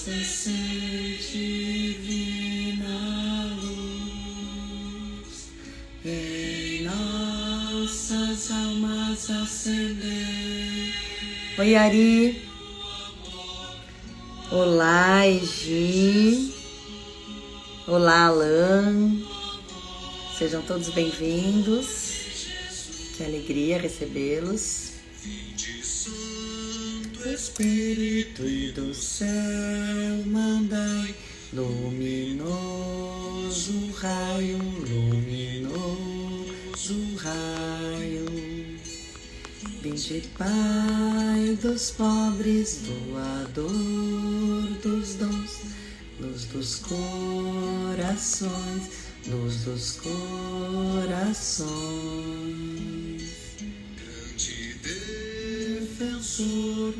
resplandecer divina luz, em nossas almas acender. Oi, Ari. Olá, Egi. Olá, Alan. Sejam todos bem-vindos. Que alegria recebê-los. Espírito e do céu, mandai luminoso raio, luminoso raio. Vinde, Pai dos pobres, doador dos dons, luz dos corações, luz dos corações. Defensor.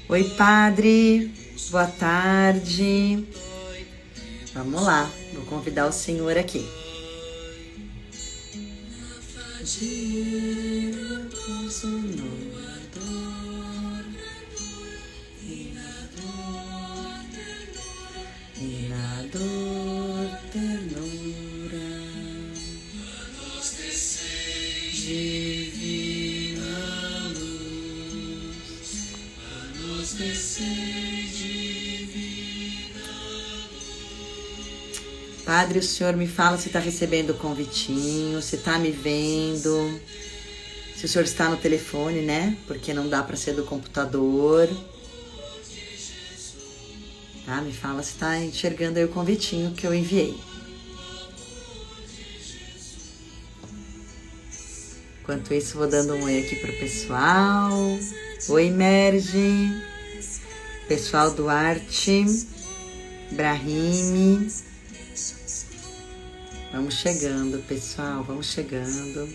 Oi, Padre, boa tarde. Vamos lá, vou convidar o senhor aqui. E na dor, ternura, divina luz, nos descer divina luz. Padre, o senhor me fala se está recebendo o convitinho, se está me vendo, se o senhor está no telefone, né? Porque não dá para ser do computador. Tá? Me fala se está enxergando aí o convitinho que eu enviei. Enquanto isso, vou dando um oi aqui pro pessoal. Oi, Merge. Pessoal do Arte. Brahimi. Vamos chegando, pessoal. Vamos chegando.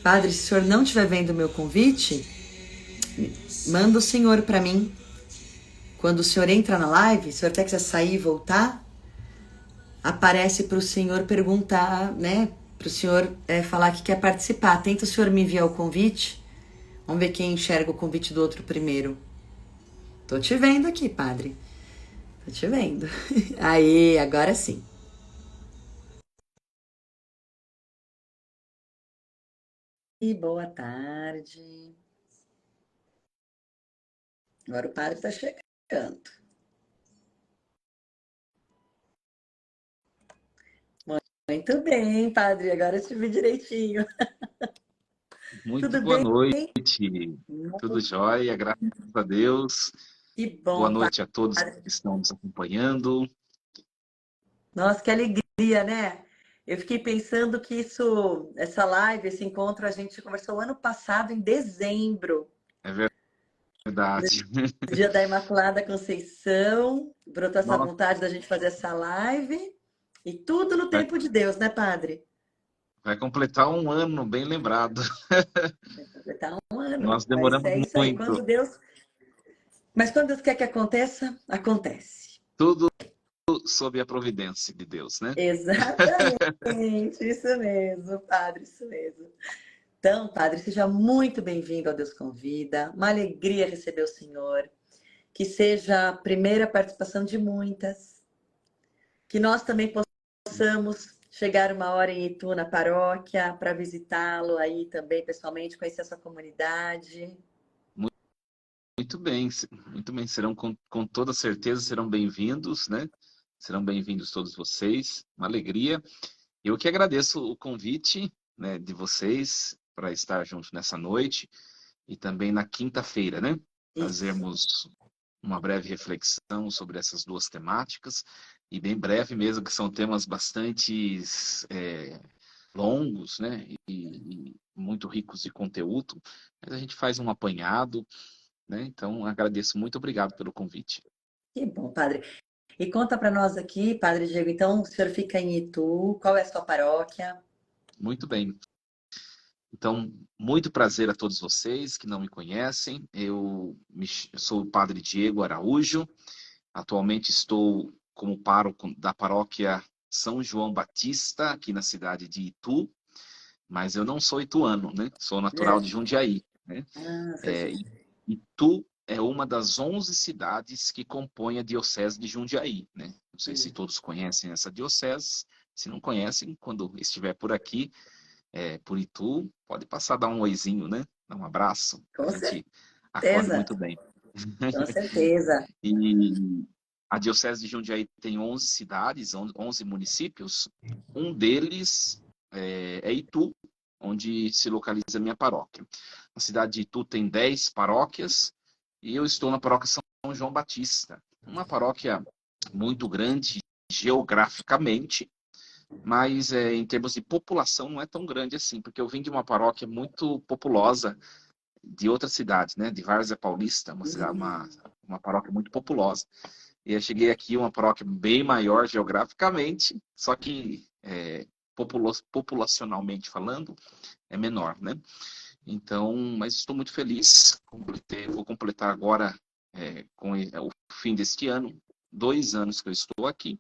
Padre, se o senhor não estiver vendo o meu convite, manda o senhor para mim. Quando o senhor entra na live, se o senhor até quiser sair e voltar, aparece para o senhor perguntar, né? Para o senhor falar que quer participar. Tenta o senhor me enviar o convite. Vamos ver quem enxerga o convite do outro primeiro. Tô te vendo aqui, padre. Tô te vendo. Aí, agora sim. E boa tarde. Agora o padre está chegando. Muito bem, padre. Agora eu te vi direitinho. Muito Tudo boa bem? noite. Tudo jóia, graças a Deus. Que bom, Boa noite a todos padre. que estão nos acompanhando. Nossa, que alegria, né? Eu fiquei pensando que essa live, esse encontro, a gente conversou ano passado, em dezembro, É verdade. no dia da Imaculada Conceição. Brotou essa Nossa, vontade da gente fazer essa live. E tudo no vai, tempo de Deus, né, padre? vai completar um ano, bem lembrado. Vai completar um ano. Nós Mas demoramos é isso aí. muito. Mas quando Deus quer que aconteça, acontece. Tudo sob a providência de Deus, né? Exatamente, isso mesmo, padre, isso mesmo. Então, padre, seja muito bem-vindo ao Deus Convida. Uma alegria receber o senhor. Que seja a primeira participação de muitas. Que nós também possamos chegar uma hora em Itu, na paróquia, para visitá-lo aí também pessoalmente, conhecer a sua comunidade. Muito bem, muito bem. Serão com toda certeza serão bem-vindos, né? Serão bem-vindos todos vocês. Uma alegria. Eu que agradeço o convite, né, de vocês para estar junto nessa noite. E também na quinta-feira, né? Isso. Fazermos uma breve reflexão sobre essas duas temáticas, e bem breve mesmo, que são temas bastante longos, né? E muito ricos de conteúdo, mas a gente faz um apanhado, né? Então, agradeço, muito obrigado pelo convite. Que bom, padre. E conta para nós aqui, padre Diego, então, o senhor fica em Itu, qual é a sua paróquia? Muito bem. Então, muito prazer a todos vocês que não me conhecem. Eu sou o padre Diego Araújo. Atualmente estou como pároco da paróquia São João Batista, aqui na cidade de Itu. mas eu não sou ituano, né? Sou natural de Jundiaí, né? Ah, É, Itu é uma das 11 cidades que compõem a Diocese de Jundiaí, né? Não sei se todos conhecem essa diocese. Se não conhecem, quando estiver por aqui, por Itu, pode passar, dar um oizinho, né? Dar um abraço. A com gente acolhe certeza, muito bem. com certeza. E a Diocese de Jundiaí tem 11 cidades, 11 municípios. Um deles é Itu, onde se localiza a minha paróquia. A cidade de Itu tem 10 paróquias e eu estou na paróquia São João Batista. Uma paróquia muito grande geograficamente, mas em termos de população não é tão grande assim, porque eu vim de uma paróquia muito populosa de outras cidades, né? De Várzea Paulista, uma paróquia muito populosa. E eu cheguei aqui, uma paróquia bem maior geograficamente, só que populacionalmente falando, é menor, né? Então, mas estou muito feliz. Vou completar agora, com o fim deste ano, 2 anos que eu estou aqui.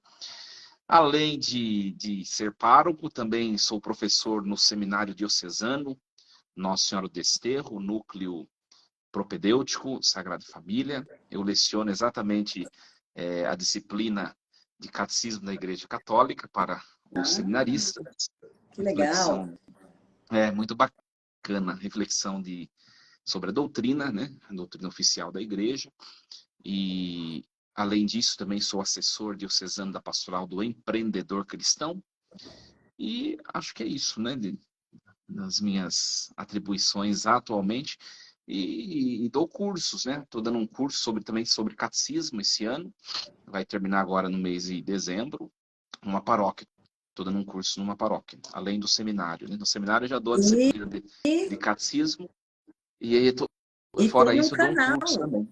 Além de ser pároco, também sou professor no Seminário Diocesano Nossa Senhora do Desterro, núcleo propedêutico, Sagrada Família. Eu leciono exatamente a disciplina de Catecismo da Igreja Católica para os seminaristas. Que legal. Reflexão muito bacana, reflexão sobre a doutrina, né? A doutrina oficial da Igreja. E, além disso, também sou assessor diocesano da Pastoral do Empreendedor Cristão. E acho que é isso, né? Nas minhas atribuições atualmente. E dou cursos, né? Estou dando um curso também sobre catecismo esse ano. Vai terminar agora no mês de dezembro, numa paróquia. Estou dando um curso numa paróquia, além do seminário, né? No seminário eu já dou a E, disciplina de catecismo, e aí, e fora tem um isso, eu dou um curso canal. também.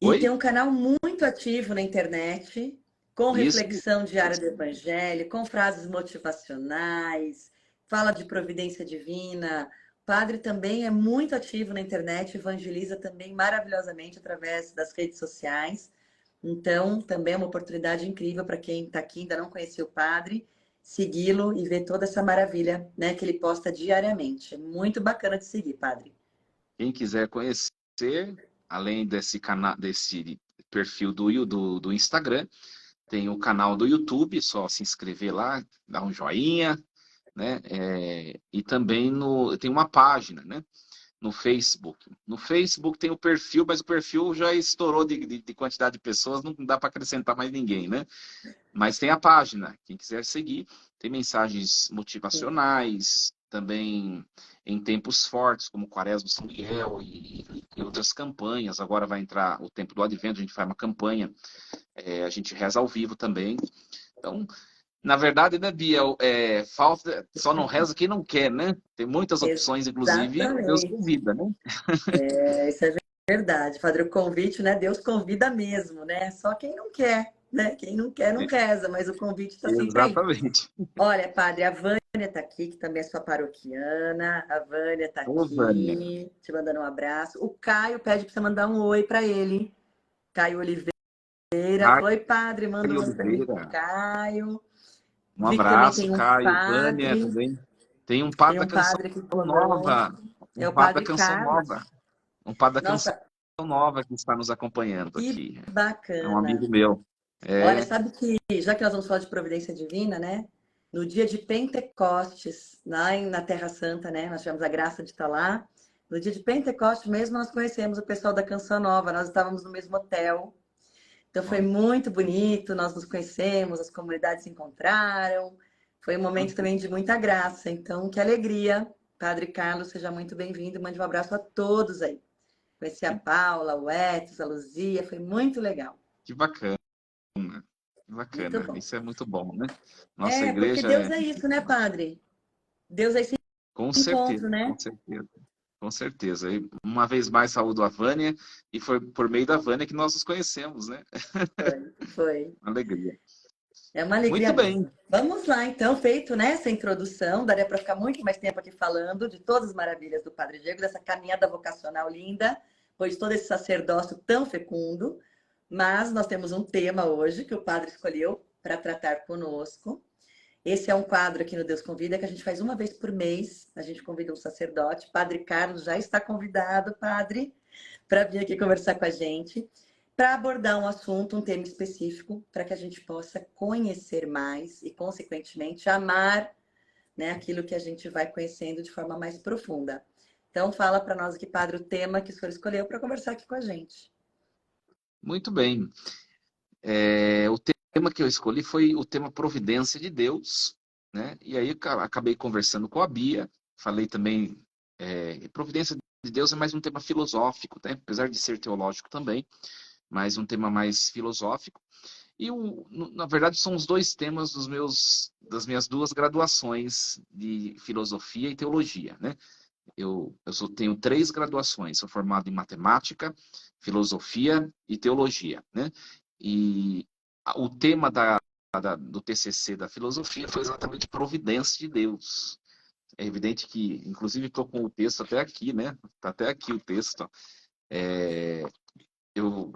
E tem Oi? um canal muito ativo na internet, com Isso. reflexão diária do Evangelho, com frases motivacionais, fala de providência divina. O padre também é muito ativo na internet, evangeliza também maravilhosamente através das redes sociais. Então, também é uma oportunidade incrível para quem está aqui e ainda não conhecia o padre, segui-lo e ver toda essa maravilha, né, que ele posta diariamente. É muito bacana de seguir, padre. Quem quiser conhecer, além desse canal, desse perfil do Instagram, tem o canal do YouTube, só se inscrever lá, dar um joinha, né? E também tem uma página, né? No Facebook. No Facebook tem o perfil, mas o perfil já estourou de quantidade de pessoas, não dá para acrescentar mais ninguém, né? Mas tem a página, quem quiser seguir, tem mensagens motivacionais, também em tempos fortes, como Quaresma São Miguel e outras campanhas. Agora vai entrar o tempo do Advento, a gente faz uma campanha, a gente reza ao vivo também. Então, na verdade, né, Bia, falta, só não reza quem não quer, né? Tem muitas opções, inclusive Deus Exatamente. convida, né? Isso é verdade. Padre, o convite, né? Deus convida mesmo, né? Só quem não quer, né? Quem não quer, não reza, mas o convite está sempre aí. Exatamente. Olha, padre, a Vânia está aqui, que também é sua paroquiana. A Vânia está Ô, Vânia. aqui, te mandando um abraço. O Caio pede para você mandar um oi para ele. Caio Oliveira. Oi, padre, manda um Caio oi para mim pro Oliveira. Caio. Um Vi que também abraço, tem um Caio, Vânia padre, também. Tem um padre tem da um Canção padre aqui Nova. conosco. Um É o padre da padre Canção Carlos. Nova. Um padre da Canção Nossa, Nova que está nos acompanhando que aqui. É um bacana. amigo meu. Olha, sabe que, já que nós vamos falar de providência divina, né? No dia de Pentecostes, lá na Terra Santa, né? Nós tivemos a graça de estar lá. No dia de Pentecostes mesmo, nós conhecemos o pessoal da Canção Nova. Nós estávamos no mesmo hotel. Então foi Olha, muito bonito, nós nos conhecemos, as comunidades se encontraram. Foi um momento também de muita graça. Então, que alegria. Padre Carlos, seja muito bem-vindo. Mande um abraço a todos aí. Conheci a que, Paula, o Etos, a Luzia, foi muito legal. que bacana. Que Muito bacana. bom. Isso é muito bom, né? Nossa É, porque igreja Deus é isso, né, padre? Deus é esse com encontro, certeza, né? com certeza. Com certeza. E uma vez mais, saúdo a Vânia, e foi por meio da Vânia que nós nos conhecemos, né? Foi. Uma alegria. É uma alegria Muito bem. mesmo. Vamos lá, então, feito né, essa introdução, daria para ficar muito mais tempo aqui falando de todas as maravilhas do Padre Diego, dessa caminhada vocacional linda, pois todo esse sacerdócio tão fecundo, mas nós temos um tema hoje que o Padre escolheu para tratar conosco, Esse é um quadro aqui no Deus Convida que a gente faz uma vez por mês. A gente convida um sacerdote. Padre Carlos já está convidado, padre, para vir aqui conversar com a gente, para abordar um assunto, um tema específico, para que a gente possa conhecer mais e, consequentemente, amar, né, aquilo que a gente vai conhecendo de forma mais profunda. Então, fala para nós aqui, padre, o tema que o senhor escolheu para conversar aqui com a gente. Muito bem. O tema que eu escolhi foi o tema Providência de Deus, né? E aí acabei conversando com a Bia, falei também, Providência de Deus é mais um tema filosófico, né? Apesar de ser teológico também, mas um tema mais filosófico. E, na verdade, são os dois temas das minhas duas graduações de filosofia e teologia, né? Tenho 3 graduações, sou formado em matemática, filosofia e teologia, né? E o tema do TCC da filosofia foi exatamente providência de Deus. É evidente que, inclusive, estou com o texto até aqui, né? Está até aqui o texto. É, eu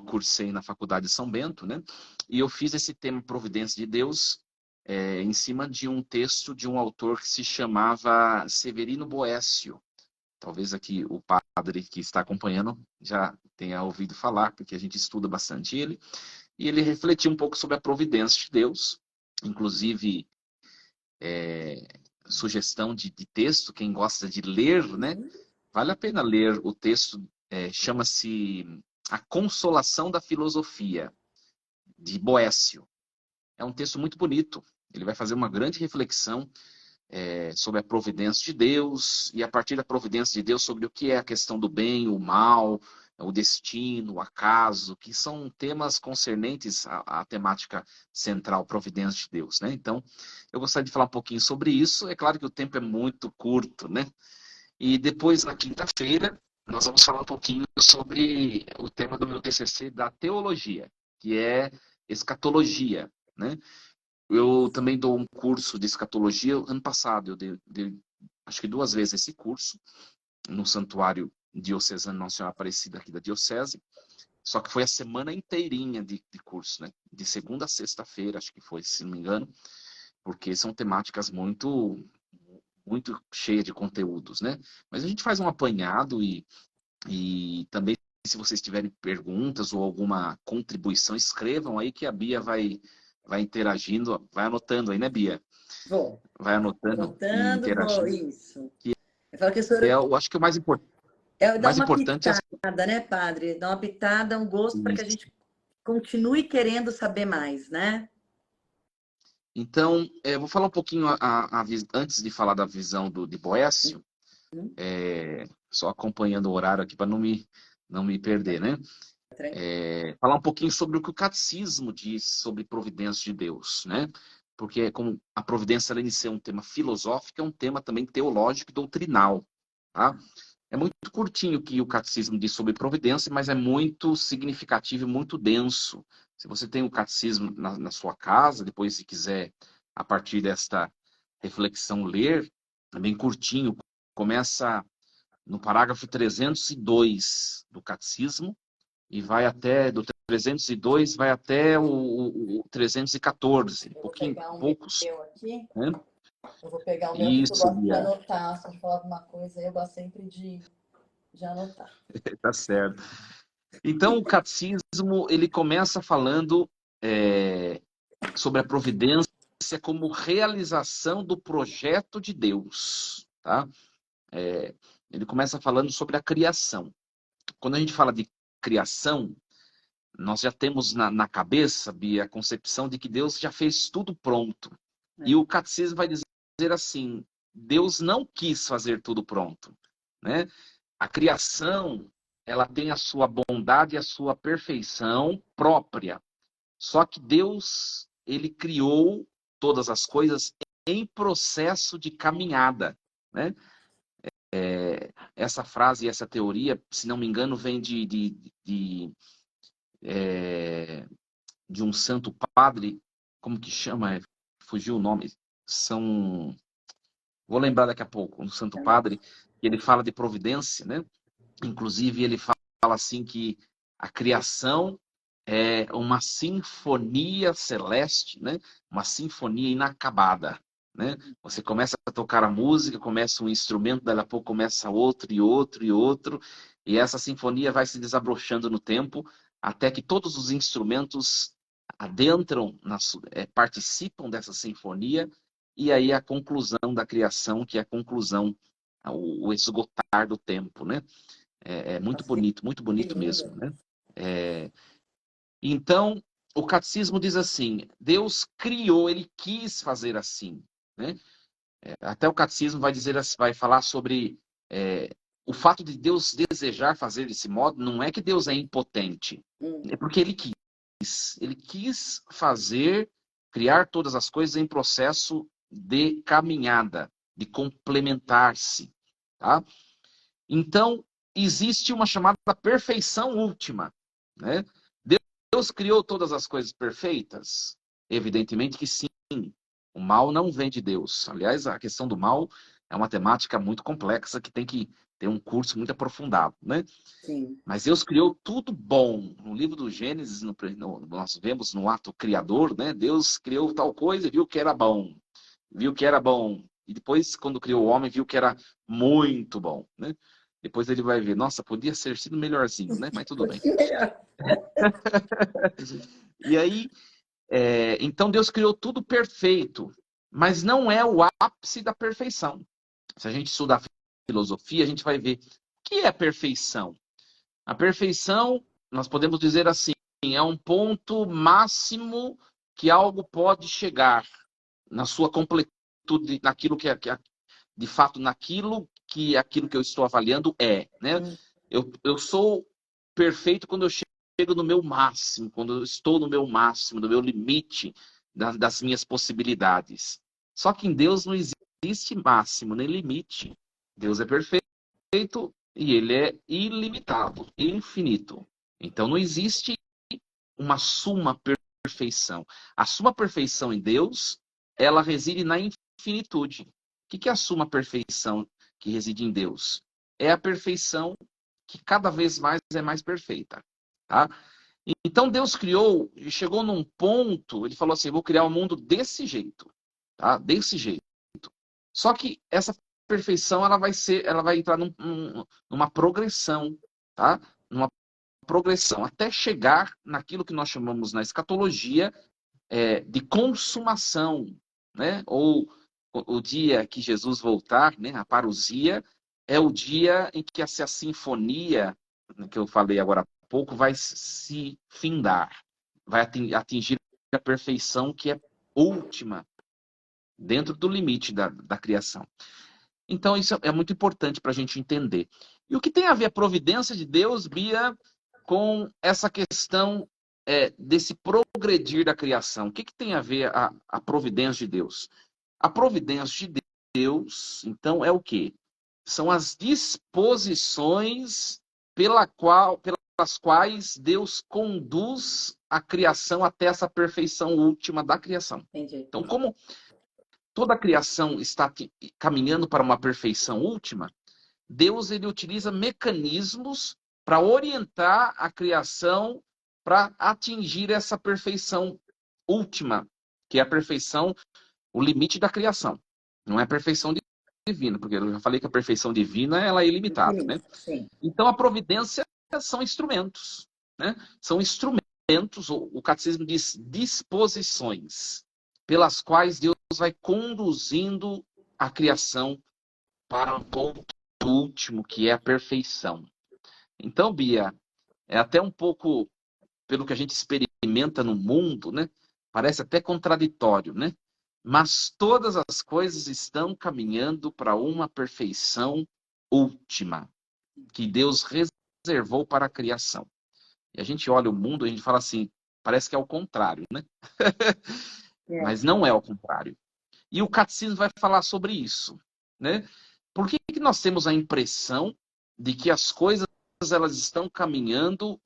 cursei na Faculdade de São Bento, né? E eu fiz esse tema Providência de Deus em cima de um texto de um autor que se chamava Severino Boécio. Talvez aqui o padre que está acompanhando já tenha ouvido falar, porque a gente estuda bastante ele. E ele refletiu um pouco sobre a providência de Deus, inclusive sugestão de texto, quem gosta de ler, né? Uhum. Vale a pena ler o texto, chama-se A Consolação da Filosofia, de Boécio. É um texto muito bonito, ele vai fazer uma grande reflexão sobre a providência de Deus, e a partir da providência de Deus sobre o que é a questão do bem, o mal, o destino, o acaso, que são temas concernentes à temática central, providência de Deus, né? Então, eu gostaria de falar um pouquinho sobre isso. É claro que o tempo é muito curto, né? E depois, na quinta-feira, nós vamos falar um pouquinho sobre o tema do meu TCC da teologia, que é escatologia, né? Eu também dou um curso de escatologia. Ano passado eu dei acho que 2 vezes esse curso no Santuário Diocesano Nossa Senhora Aparecida aqui da Diocese. Só que foi a semana inteirinha de curso, né? De segunda a sexta-feira, acho que foi, se não me engano, porque são temáticas muito cheias de conteúdos, né? Mas a gente faz um apanhado e também, se vocês tiverem perguntas ou alguma contribuição, escrevam aí que a Bia vai interagindo, vai anotando aí, né, Bia? Vou. Vai anotando e Anotando, vou. interagindo. Isso. Eu falo que o senhor Eu acho que o dá mais uma importante é pitada, né, padre? Dá uma pitada, um gosto para que a isso. gente continue querendo saber mais, né? Então, vou falar um pouquinho antes de falar da visão de Boécio, Uhum. só acompanhando o horário aqui para não me perder, né? Falar um pouquinho sobre o que o catecismo diz sobre providência de Deus, né? Porque como a providência, além de ser um tema filosófico, é um tema também teológico e doutrinal, tá? É muito curtinho o que o catecismo diz sobre providência, mas é muito significativo e muito denso. Se você tem o catecismo na sua casa, depois, se quiser, a partir desta reflexão, ler, é bem curtinho. Começa no parágrafo 302 do catecismo e vai até, do 302, vai até o 314, Eu vou pouquinho, pegar o poucos, meu aqui. né? Eu vou pegar o meu aqui, que eu Isso, gosto de Bia, anotar. Se eu falar alguma coisa, eu gosto sempre de anotar. tá certo. Então, o catecismo, ele começa falando sobre a providência como realização do projeto de Deus, tá? Ele começa falando sobre a criação. Quando a gente fala de criação, nós já temos na cabeça, Bia, a concepção de que Deus já fez tudo pronto. E É. o catecismo vai dizer assim, Deus não quis fazer tudo pronto, né? A criação, ela tem a sua bondade e a sua perfeição própria. Só que Deus, ele criou todas as coisas em processo de caminhada, né? Essa frase, essa teoria, se não me engano, vem de um santo padre, como que chama? Fugiu o nome. São, vou lembrar daqui a pouco, um santo padre, ele fala de providência, né? Inclusive ele fala assim que a criação é uma sinfonia celeste, né? Uma sinfonia inacabada, né? Você começa a tocar a música, começa um instrumento, daí a pouco começa outro e outro e outro, e essa sinfonia vai se desabrochando no tempo, até que todos os instrumentos adentram, participam dessa sinfonia, e aí a conclusão da criação, que é a conclusão, o esgotar do tempo, né? É Nossa, muito que bonito lindo. mesmo, né? Então, o catecismo diz assim: Deus criou, ele quis fazer assim, né? Até o catecismo vai dizer, vai falar sobre o fato de Deus desejar fazer desse modo. Não é que Deus é impotente, Hum, é porque ele quis. Ele quis fazer, criar todas as coisas em processo de caminhada, de complementar-se, tá? Então, existe uma chamada perfeição última, né? Deus criou todas as coisas perfeitas? Evidentemente que sim. O mal não vem de Deus. Aliás, a questão do mal é uma temática muito complexa que tem que ter um curso muito aprofundado, né? sim. Mas Deus criou tudo bom. No livro do Gênesis, nós vemos no ato criador, né? Deus criou tal coisa e viu que era bom. Viu que era bom. E depois, quando criou o homem, viu que era muito bom, né? Depois ele vai ver, nossa, podia ser sido melhorzinho, né? Mas Um tudo bem. pouquinho melhor. E aí, então Deus criou tudo perfeito, mas não é o ápice da perfeição. Se a gente estudar filosofia, a gente vai ver o que é perfeição. A perfeição, nós podemos dizer assim, é um ponto máximo que algo pode chegar na sua completude, naquilo de fato, naquilo que aquilo que eu estou avaliando né? Hum, Eu sou perfeito quando eu chego no meu máximo, quando eu estou no meu máximo, no meu limite das minhas possibilidades. Só que em Deus não existe máximo nem limite. Deus é perfeito e ele é ilimitado, infinito. Então não existe uma suma perfeição. A suma perfeição em Deus, ela reside na infinitude. O que é a suma perfeição que reside em Deus? É a perfeição que cada vez mais é mais perfeita. Tá? Então Deus criou e chegou num ponto, ele falou assim: vou criar o um mundo desse jeito, tá? Desse jeito. Só que essa perfeição ela vai entrar numa progressão, tá? Numa progressão até chegar naquilo que nós chamamos na escatologia de consumação, né? Ou o dia que Jesus voltar, né? A parousia é o dia em que essa sinfonia que eu falei agora há pouco vai se findar, vai atingir a perfeição que é última dentro do limite da criação. Então isso é muito importante para a gente entender. E o que tem a ver a providência de Deus, Bia, com essa questão desse progredir da criação? O que tem a ver a providência de Deus? A providência de Deus, então, é o quê? São as disposições pelas quais Deus conduz a criação até essa perfeição última da criação. entendi. Então, como toda a criação está caminhando para uma perfeição última, Deus ele utiliza mecanismos para orientar a criação para atingir essa perfeição última, que é a perfeição, o limite da criação. Não é a perfeição divina, porque eu já falei que a perfeição divina ela é ilimitada, né? Infinito, sim. Então a providência são instrumentos, né? São instrumentos, o catecismo diz disposições, pelas quais Deus vai conduzindo a criação para um ponto último, que é a perfeição. Então, Bia, é até um pouco, pelo que a gente experimenta no mundo, né? Parece até contraditório, né? Mas todas as coisas estão caminhando para uma perfeição última, que Deus reservou para a criação. E a gente olha o mundo e a gente fala assim, parece que é o contrário, né? É. Mas não é o contrário. E o catecismo vai falar sobre isso, né? Por que nós temos a impressão de que as coisas elas estão caminhando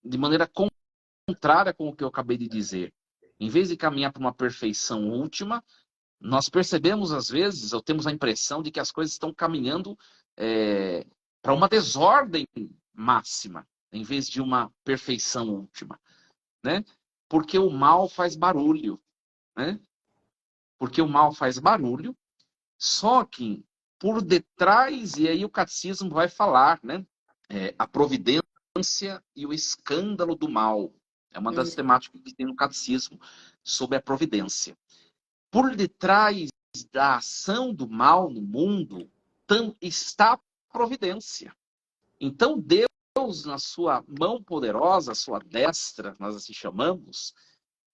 de maneira contrária com o que eu acabei de dizer? Em vez de caminhar para uma perfeição última, nós percebemos às vezes, ou temos a impressão de que as coisas estão caminhando para uma desordem máxima, em vez de uma perfeição última. né? Porque o mal faz barulho, né? Porque o mal faz barulho, só que por detrás, e aí o catecismo vai falar, né? A providência e o escândalo do mal. É uma das Isso. temáticas que tem no catecismo sobre a providência. Por detrás da ação do mal no mundo está a providência. Então Deus, na sua mão poderosa, a sua destra, nós assim chamamos,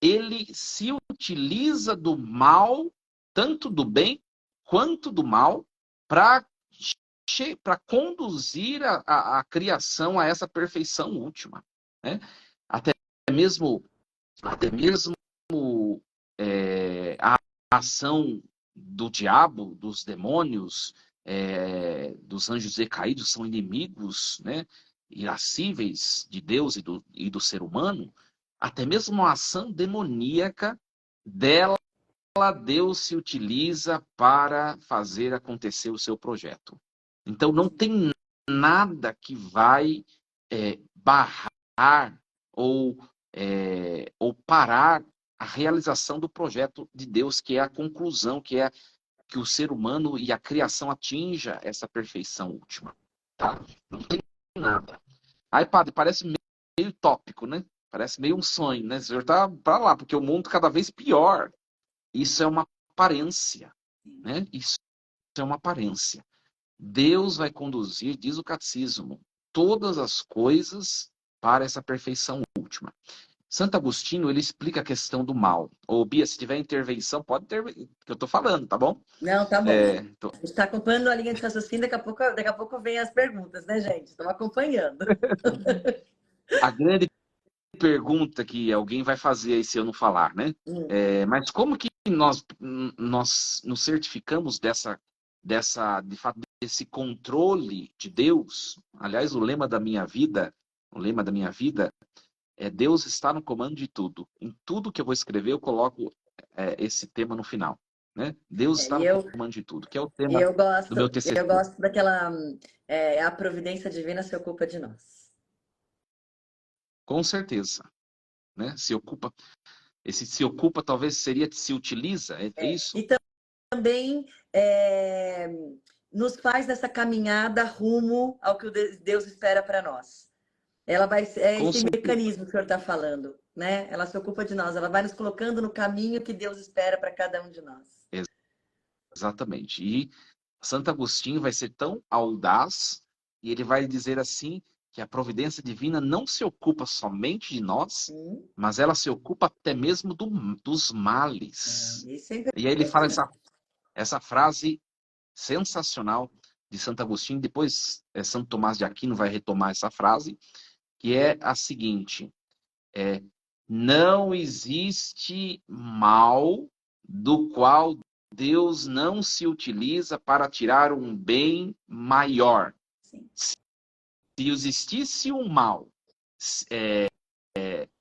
ele se utiliza do mal, tanto do bem quanto do mal, para conduzir a criação a essa perfeição última, né? Até mesmo, até mesmo a ação do diabo, dos demônios, dos anjos decaídos, são inimigos, né, irascíveis de Deus e do ser humano. Até mesmo a ação demoníaca dela, Deus se utiliza para fazer acontecer o seu projeto. Então, não tem nada que vai barrar ou parar a realização do projeto de Deus, que é a conclusão, que é que o ser humano e a criação atinja essa perfeição última. Tá? Não tem nada. Aí, padre, parece meio utópico, né? Parece meio um sonho, né? O senhor está para lá, porque o mundo cada vez pior. Isso é uma aparência, né? Isso é uma aparência. Deus vai conduzir, diz o catecismo, todas as coisas para essa perfeição última. Santo Agostinho, ele explica a questão do mal. Ô, Bia, se tiver intervenção, pode ter, que eu estou falando, tá bom? Não, tá bom. Tô... A gente está acompanhando a linha de raciocínio, daqui a pouco vem as perguntas, né, gente? Estamos acompanhando. A grande pergunta que alguém vai fazer aí se eu não falar, né? Mas como que nós nos certificamos de fato, desse controle de Deus? Aliás, o lema da minha vida é Deus está no comando de tudo. Em tudo que eu vou escrever, eu coloco esse tema no final, né? Deus está no comando de tudo, que é o tema do meu TCC. Eu gosto daquela a providência divina se ocupa de nós. Com certeza, né? Se ocupa talvez seria se utiliza, é isso? E também nos faz nessa caminhada rumo ao que Deus espera para nós. Ela vai Com esse certeza. mecanismo que o senhor está falando, né? Ela se ocupa de nós, ela vai nos colocando no caminho que Deus espera para cada um de nós. Exatamente. E Santo Agostinho vai ser tão audaz e ele vai dizer assim que a providência divina não se ocupa somente de nós, mas ela se ocupa até mesmo dos males. E aí ele fala essa frase sensacional de Santo Agostinho, depois Santo Tomás de Aquino vai retomar essa frase, que é a seguinte: não existe mal do qual Deus não se utiliza para tirar um bem maior. Sim. Se existisse um mal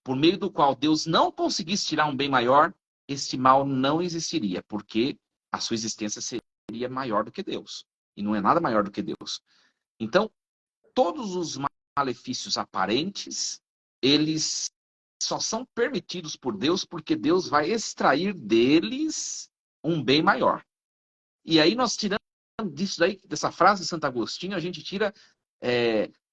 por meio do qual Deus não conseguisse tirar um bem maior, este mal não existiria, porque a sua existência seria maior do que Deus. E não é nada maior do que Deus. Então, todos os malefícios aparentes, eles só são permitidos por Deus porque Deus vai extrair deles um bem maior. E aí nós tiramos dessa frase de Santo Agostinho, a gente tira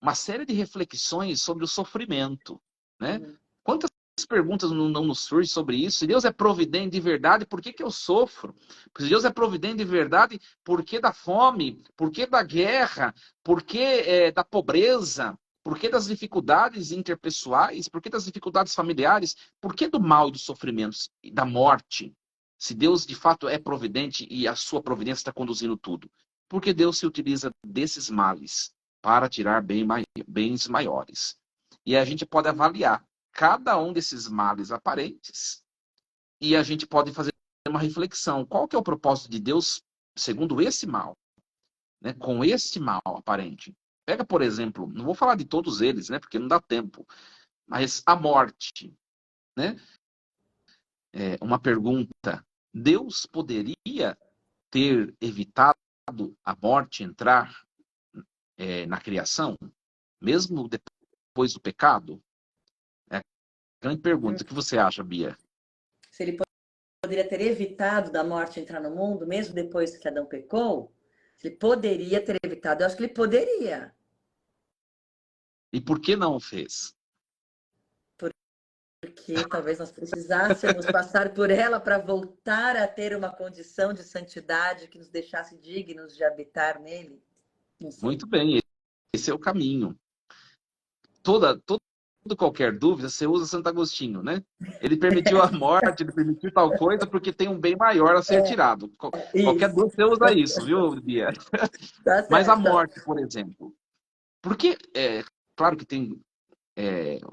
uma série de reflexões sobre o sofrimento, né? Quantas perguntas não nos surgem sobre isso? Se Deus é providente de verdade, por que eu sofro? Se Deus é providente de verdade, por que da fome? Por que da guerra? Por que da pobreza? Por que das dificuldades interpessoais? Por que das dificuldades familiares? Por que do mal e dos sofrimentos e da morte? Se Deus de fato é providente e a sua providência está conduzindo tudo. Porque Deus se utiliza desses males para tirar bens maiores. E a gente pode avaliar cada um desses males aparentes e a gente pode fazer uma reflexão. Qual que é o propósito de Deus segundo esse mal? Né? Com esse mal aparente. Pega, por exemplo, não vou falar de todos eles, né? Porque não dá tempo. Mas a morte, né? Uma pergunta. Deus poderia ter evitado a morte entrar na criação, mesmo depois do pecado? grande pergunta. O que você acha, Bia? Se ele poderia ter evitado da morte entrar no mundo, mesmo depois que Adão pecou, se ele poderia ter evitado. Eu acho que ele poderia. E por que não fez? Porque talvez nós precisássemos passar por ela para voltar a ter uma condição de santidade que nos deixasse dignos de habitar nele. Não sei. Muito bem, esse é o caminho. Toda qualquer dúvida, você usa Santo Agostinho, né? Ele permitiu a morte, ele permitiu tal coisa porque tem um bem maior a ser tirado. Qualquer Isso, dúvida você usa isso, viu, Bia? tá Mas a certo. morte, por exemplo. Porque, claro que tem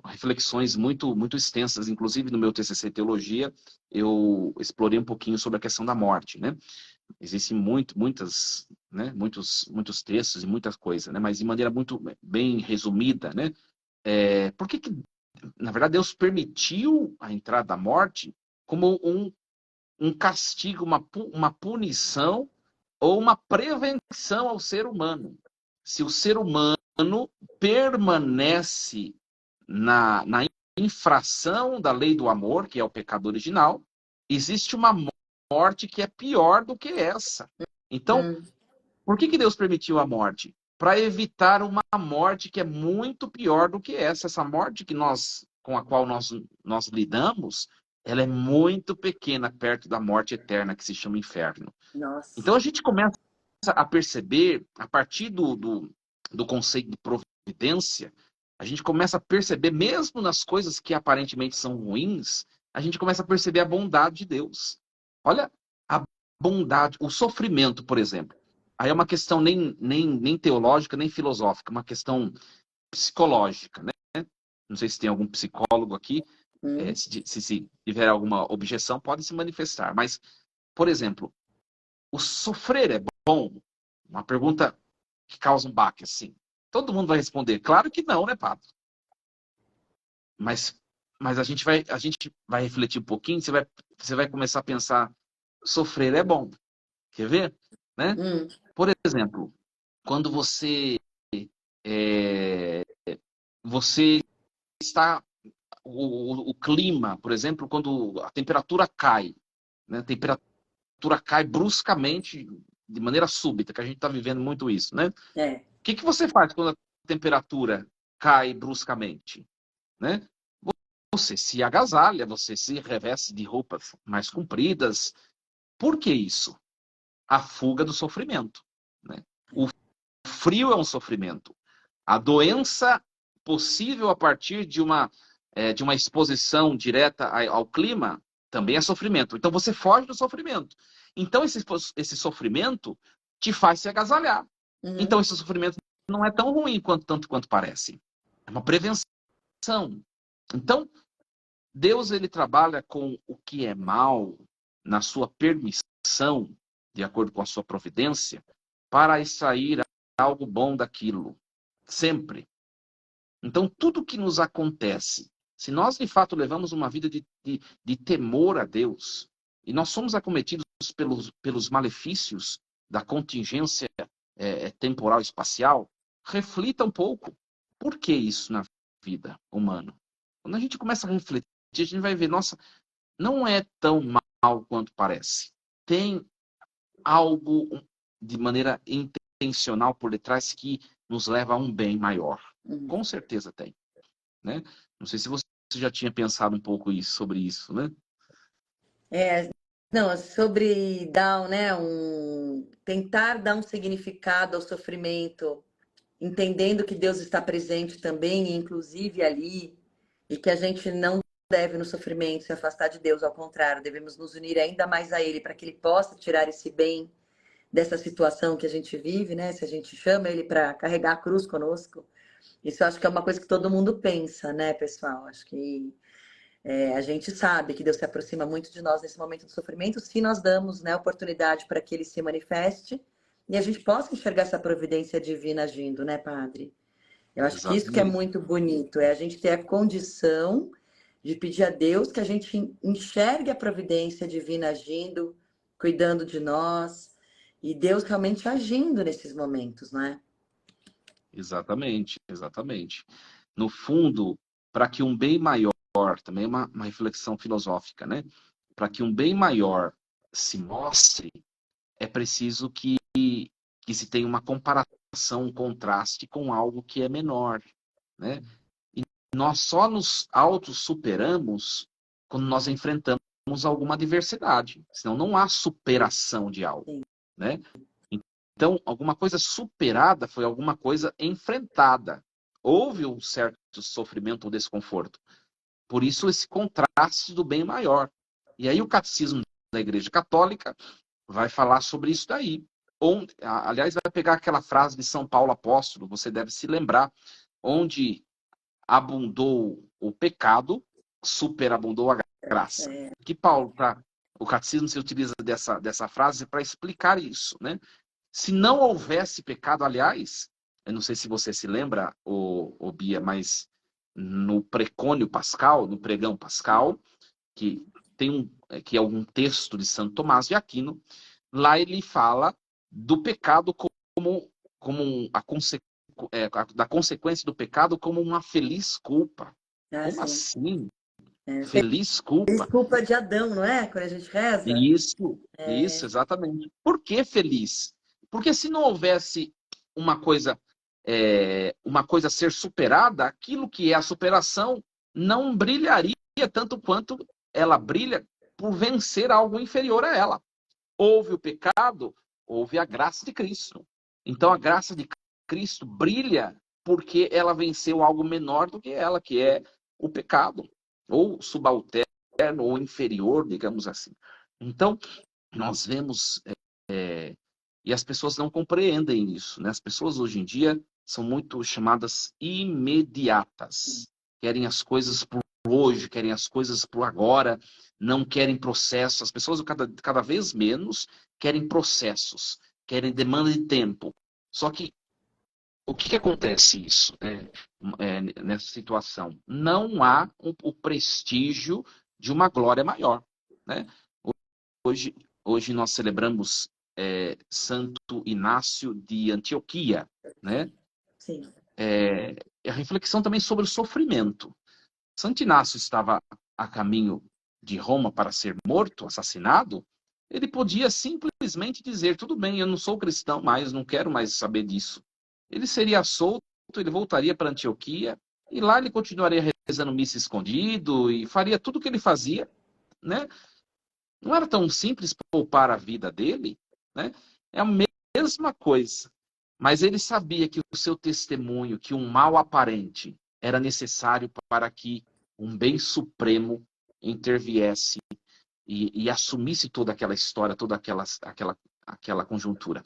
reflexões muito extensas, inclusive no meu TCC Teologia, eu explorei um pouquinho sobre a questão da morte, né? Existem muitos textos e muitas coisas, né? Mas de maneira muito bem resumida, né? Por que, na verdade, Deus permitiu a entrada da morte como um castigo, uma punição ou uma prevenção ao ser humano? Se o ser humano permanece na infração da lei do amor, que é o pecado original, existe uma morte que é pior do que essa. Então, Hum, por que Deus permitiu a morte? Para evitar uma morte que é muito pior do que essa. Essa morte com a qual nós lidamos, ela é muito pequena perto da morte eterna que se chama inferno. Então nossa. a gente começa a perceber, a partir do conceito de providência, a gente começa a perceber, mesmo nas coisas que aparentemente são ruins, a gente começa a perceber a bondade de Deus. Olha a bondade, o sofrimento, por exemplo. Aí é uma questão nem teológica, nem filosófica, uma questão psicológica, né? Não sei se tem algum psicólogo aqui, Hum, se tiver alguma objeção, pode se manifestar. Mas, por exemplo, o sofrer é bom? Uma pergunta que causa um baque, assim. Todo mundo vai responder, claro que não, né, Pato? Mas, mas a gente vai refletir um pouquinho, você vai começar a pensar, sofrer é bom. Quer ver? Né? hum, Por exemplo, quando é, você está o clima, por exemplo, quando a temperatura cai, né? A temperatura cai bruscamente, de maneira súbita, que a gente está vivendo muito isso, né? O é. que você faz quando a temperatura cai bruscamente, né? Você se agasalha, você se reveste de roupas mais compridas. Por que isso? A fuga do sofrimento, né? O frio é um sofrimento. A doença possível a partir de uma exposição direta ao clima também é sofrimento. Então você foge do sofrimento. Então esse sofrimento te faz se agasalhar. Então Uhum. esse sofrimento não é tão ruim tanto quanto parece. É uma prevenção. Então Deus ele trabalha com o que é mal na sua permissão, de acordo com a sua providência, para extrair algo bom daquilo. Sempre. Então, tudo que nos acontece, se nós de fato levamos uma vida de temor a Deus, e nós somos acometidos pelos malefícios da contingência temporal espacial, reflita um pouco. Por que isso na vida humana? Quando a gente começa a refletir, a gente vai ver, nossa, não é tão mal quanto parece. Tem algo de maneira intencional por detrás que nos leva a um bem maior. Uhum. Com certeza tem, né? Não sei se você já tinha pensado um pouco sobre isso, né? É, não, sobre dar, né, tentar dar um significado ao sofrimento, entendendo que Deus está presente também, inclusive ali, e que a gente não deve no sofrimento se afastar de Deus, ao contrário, devemos nos unir ainda mais a Ele para que Ele possa tirar esse bem dessa situação que a gente vive, né? Se a gente chama Ele para carregar a cruz conosco, isso eu acho que é uma coisa que todo mundo pensa, né, pessoal? Acho que a gente sabe que Deus se aproxima muito de nós nesse momento do sofrimento, se nós damos, né, oportunidade para que Ele se manifeste e a gente possa enxergar essa providência divina agindo, né, Padre? Eu acho que isso que é Exatamente. muito bonito, é a gente ter a condição de pedir a Deus que a gente enxergue a providência divina agindo, cuidando de nós, e Deus realmente agindo nesses momentos, né? Exatamente, exatamente. No fundo, para que um bem maior também é uma reflexão filosófica, né? Para que um bem maior se mostre, é preciso que se tenha uma comparação, um contraste com algo que é menor, né? E nós só nos auto-superamos quando nós enfrentamos alguma adversidade, senão não há superação de algo, Sim. né? Então, alguma coisa superada foi alguma coisa enfrentada. Houve um certo sofrimento ou desconforto. Por isso, esse contraste do bem maior. E aí, o catecismo da Igreja Católica vai falar sobre isso daí. Aliás, vai pegar aquela frase de São Paulo Apóstolo, você deve se lembrar, onde abundou o pecado, superabundou a graça. Que Paulo, o catecismo se utiliza dessa frase para explicar isso, né? Se não houvesse pecado, aliás, eu não sei se você se lembra, o Bia, mas no precônio pascal, no pregão pascal, que que é um texto de Santo Tomás de Aquino, lá ele fala do pecado como da consequência do pecado como uma feliz culpa. Como Sim. assim? Feliz Feliz culpa? culpa de Adão, não é? Quando a gente reza. Isso, exatamente. Por que feliz? Porque se não houvesse uma coisa, uma coisa a ser superada, aquilo que é a superação não brilharia tanto quanto ela brilha por vencer algo inferior a ela. Houve o pecado, houve a graça de Cristo. Então a graça de Cristo brilha porque ela venceu algo menor do que ela, que é o pecado, ou subalterno, ou inferior, digamos assim. Então, nós vemos, e as pessoas não compreendem isso, né? As pessoas hoje em dia são muito chamadas imediatas. Querem as coisas por hoje, querem as coisas por agora, não querem processo. As pessoas cada vez menos querem processos, querem demanda de tempo. Só que o que acontece isso, né? Nessa situação? Não há o prestígio de uma glória maior, né? Hoje nós celebramos Santo Inácio de Antioquia, né? Sim. A reflexão também sobre o sofrimento. Santo Inácio estava a caminho de Roma para ser morto, assassinado. Ele podia simplesmente dizer: tudo bem, eu não sou cristão mais, não quero mais saber disso. Ele seria solto, ele voltaria para Antioquia e lá ele continuaria rezando missa escondido e faria tudo o que ele fazia, né? Não era tão simples poupar a vida dele, né? É a mesma coisa. Mas ele sabia que o seu testemunho, que um mal aparente, era necessário para que um bem supremo interviesse e assumisse toda aquela história, toda aquela conjuntura.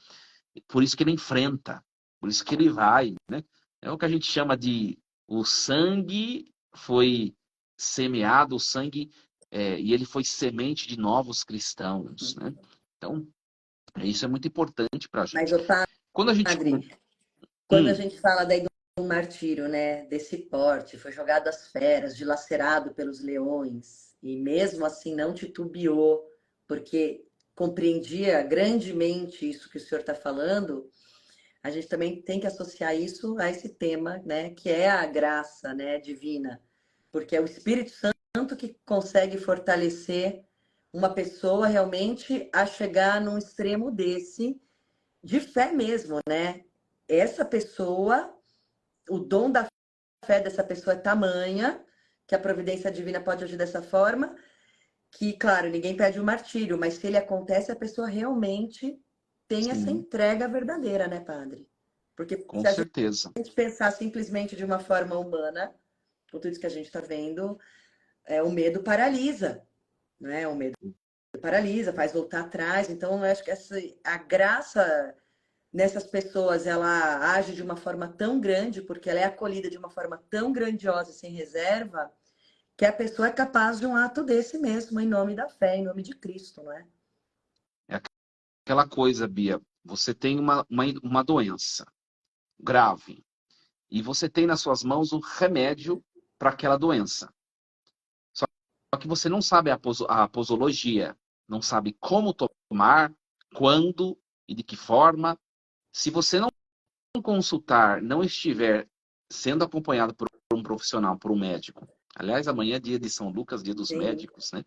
Por isso que ele enfrenta, por isso que ele vai, né? É o que a gente chama de o sangue foi semeado, o sangue e ele foi semente de novos cristãos, né? Então, isso é muito importante para a Mas, gente. o Quando a gente... padre, quando a gente fala daí do martírio, né, desse porte, foi jogado às feras, dilacerado pelos leões, e mesmo assim não titubeou, porque compreendia grandemente isso que o senhor está falando, a gente também tem que associar isso a esse tema, né, que é a graça, né, divina, porque é o Espírito Santo que consegue fortalecer uma pessoa realmente a chegar num extremo desse, de fé mesmo, né? Essa pessoa, o dom da fé dessa pessoa é tamanha, que a providência divina pode agir dessa forma, que, claro, ninguém pede o martírio, mas se ele acontece, a pessoa realmente tem essa Sim, entrega verdadeira, né, padre? Porque com se a certeza. gente pensar simplesmente de uma forma humana, com tudo isso que a gente está vendo, o medo paralisa, né? O medo paralisa, faz voltar atrás. Então, eu acho que a graça nessas pessoas, ela age de uma forma tão grande, porque ela é acolhida de uma forma tão grandiosa, sem reserva, que a pessoa é capaz de um ato desse mesmo, em nome da fé, em nome de Cristo, não é? É aquela coisa, Bia, você tem uma doença grave e você tem nas suas mãos um remédio para aquela doença. Só que você não sabe a posologia, não sabe como tomar, quando e de que forma. Se você não consultar, não estiver sendo acompanhado por um profissional, por um médico, Aliás, amanhã é dia de São Lucas, dia dos Sim. médicos, né?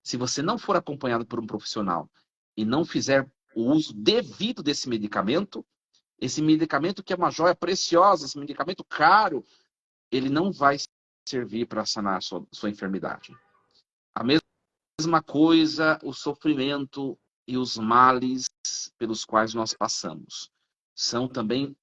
Se você não for acompanhado por um profissional e não fizer o uso devido desse medicamento, esse medicamento que é uma joia preciosa, esse medicamento caro, ele não vai servir para sanar a sua enfermidade. A mesma coisa, o sofrimento e os males pelos quais nós passamos. São também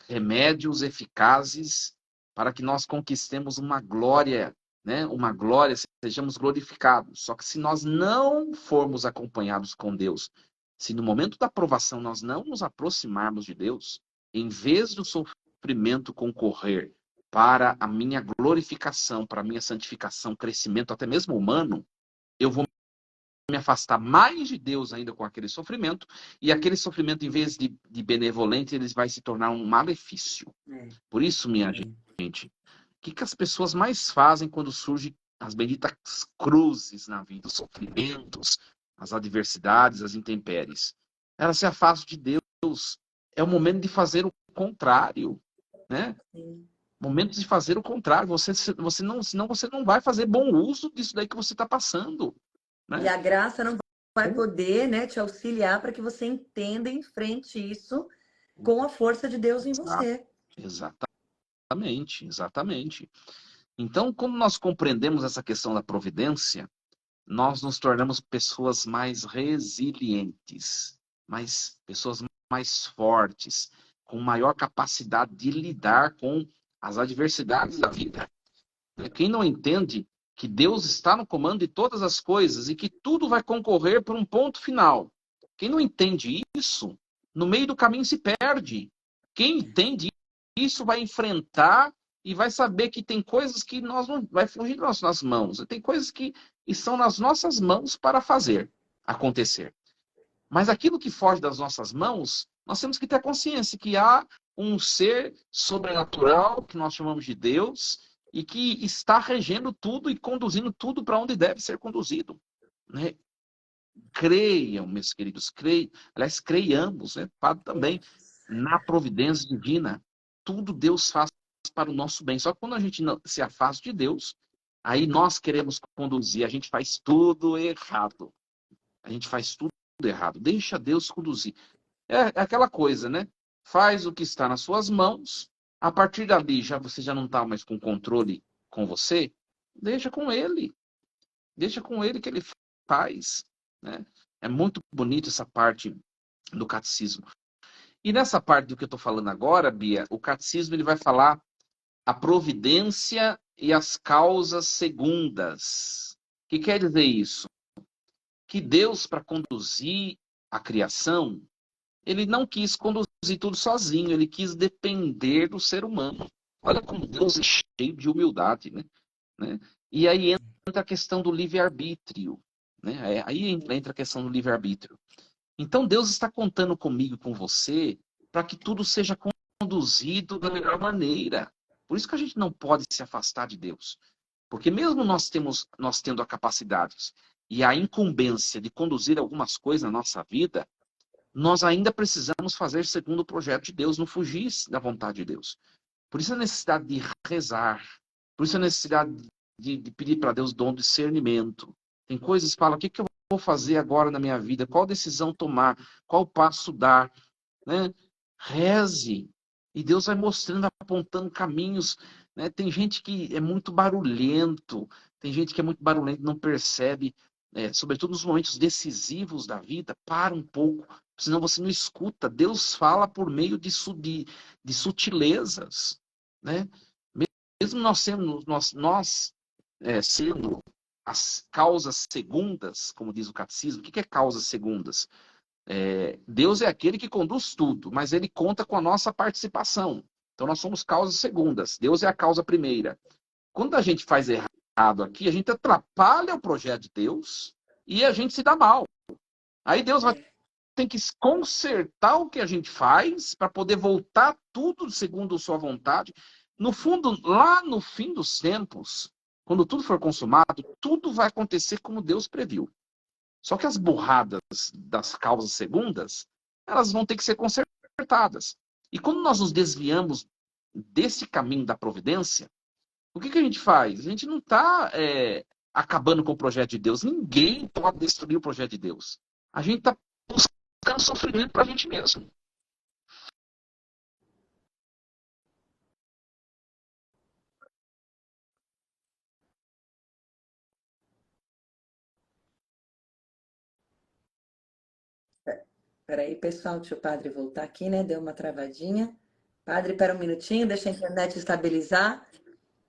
remédios eficazes para que nós conquistemos uma glória, né? Uma glória, sejamos glorificados. Só que se nós não formos acompanhados com Deus, se no momento da provação nós não nos aproximarmos de Deus, em vez do sofrimento concorrer para a minha glorificação, para a minha santificação, crescimento, até mesmo humano, eu vou me afastar mais de Deus ainda com aquele sofrimento, e aquele sofrimento, em vez de benevolente, ele vai se tornar um malefício. Por isso, minha gente, o que as pessoas mais fazem quando surgem as benditas cruzes na vida, os sofrimentos, as adversidades, as intempéries? Elas se afastam de Deus. É o momento de fazer o contrário, né? Sim. Momentos de fazer o contrário. Você não, senão você não vai fazer bom uso disso daí que você está passando, E né? a graça não vai poder, né, te auxiliar para que você entenda e enfrente isso com a força de Deus em você. Exatamente, exatamente. Então, quando nós compreendemos essa questão da providência, nós nos tornamos pessoas mais resilientes, pessoas mais fortes, com maior capacidade de lidar com as adversidades da vida. Quem não entende que Deus está no comando de todas as coisas e que tudo vai concorrer para um ponto final. Quem não entende isso, no meio do caminho se perde. Quem entende isso vai enfrentar e vai saber que tem coisas que nós não vai fugir das nossas mãos. Tem coisas que estão nas nossas mãos para fazer acontecer. Mas aquilo que foge das nossas mãos, nós temos que ter consciência que há um ser sobrenatural, que nós chamamos de Deus, e que está regendo tudo e conduzindo tudo para onde deve ser conduzido. Né? Creiam, meus queridos, aliás, creiamos, né? Padre também, na providência divina. Tudo Deus faz para o nosso bem. Só que quando a gente não, se afasta de Deus, aí nós queremos conduzir, a gente faz tudo errado. A gente faz tudo errado. Deixa Deus conduzir. É aquela coisa, né? Faz o que está nas suas mãos. A partir dali, você já não está mais com controle com você. Deixa com ele. Deixa com ele que ele faz. Né? É muito bonito essa parte do catecismo. E nessa parte do que eu estou falando agora, Bia, o catecismo ele vai falar a providência e as causas segundas. O que quer dizer isso? Que Deus, para conduzir a criação, ele não quis conduzir tudo sozinho, ele quis depender do ser humano. Olha como Deus é cheio de humildade, né? E aí entra a questão do livre-arbítrio. Né? Aí entra a questão do livre-arbítrio. Então Deus está contando comigo e com você para que tudo seja conduzido da melhor maneira. Por isso que a gente não pode se afastar de Deus. Porque mesmo nós tendo a capacidade e a incumbência de conduzir algumas coisas na nossa vida, nós ainda precisamos fazer segundo o projeto de Deus, não fugir da vontade de Deus. Por isso a necessidade de rezar, por isso a necessidade de pedir para Deus dom de discernimento. Tem coisas que falam, o que eu vou fazer agora na minha vida? Qual decisão tomar? Qual passo dar? Né? Reze. E Deus vai mostrando, apontando caminhos. Né? Tem gente que é muito barulhento, tem gente que é muito barulhento, não percebe, sobretudo nos momentos decisivos da vida, para um pouco, senão você não escuta. Deus fala por meio de sutilezas. Né? Mesmo nós sendo, sendo as causas segundas, como diz o catecismo, o que é causas segundas? Deus é aquele que conduz tudo, mas ele conta com a nossa participação. Então nós somos causas segundas. Deus é a causa primeira. Quando a gente faz errado aqui, a gente atrapalha o projeto de Deus e a gente se dá mal. Aí Deus vai ter que consertar o que a gente faz para poder voltar tudo segundo a sua vontade. No fundo, lá no fim dos tempos, quando tudo for consumado, tudo vai acontecer como Deus previu. Só que as burradas das causas segundas, elas vão ter que ser consertadas. E quando nós nos desviamos desse caminho da providência, o que que a gente faz? A gente não está acabando com o projeto de Deus. Ninguém pode destruir o projeto de Deus. A gente está buscando sofrimento para a gente mesmo. Peraí, pessoal, deixa o padre voltar aqui, né? Deu uma travadinha. Padre, espera um minutinho, deixa a internet estabilizar.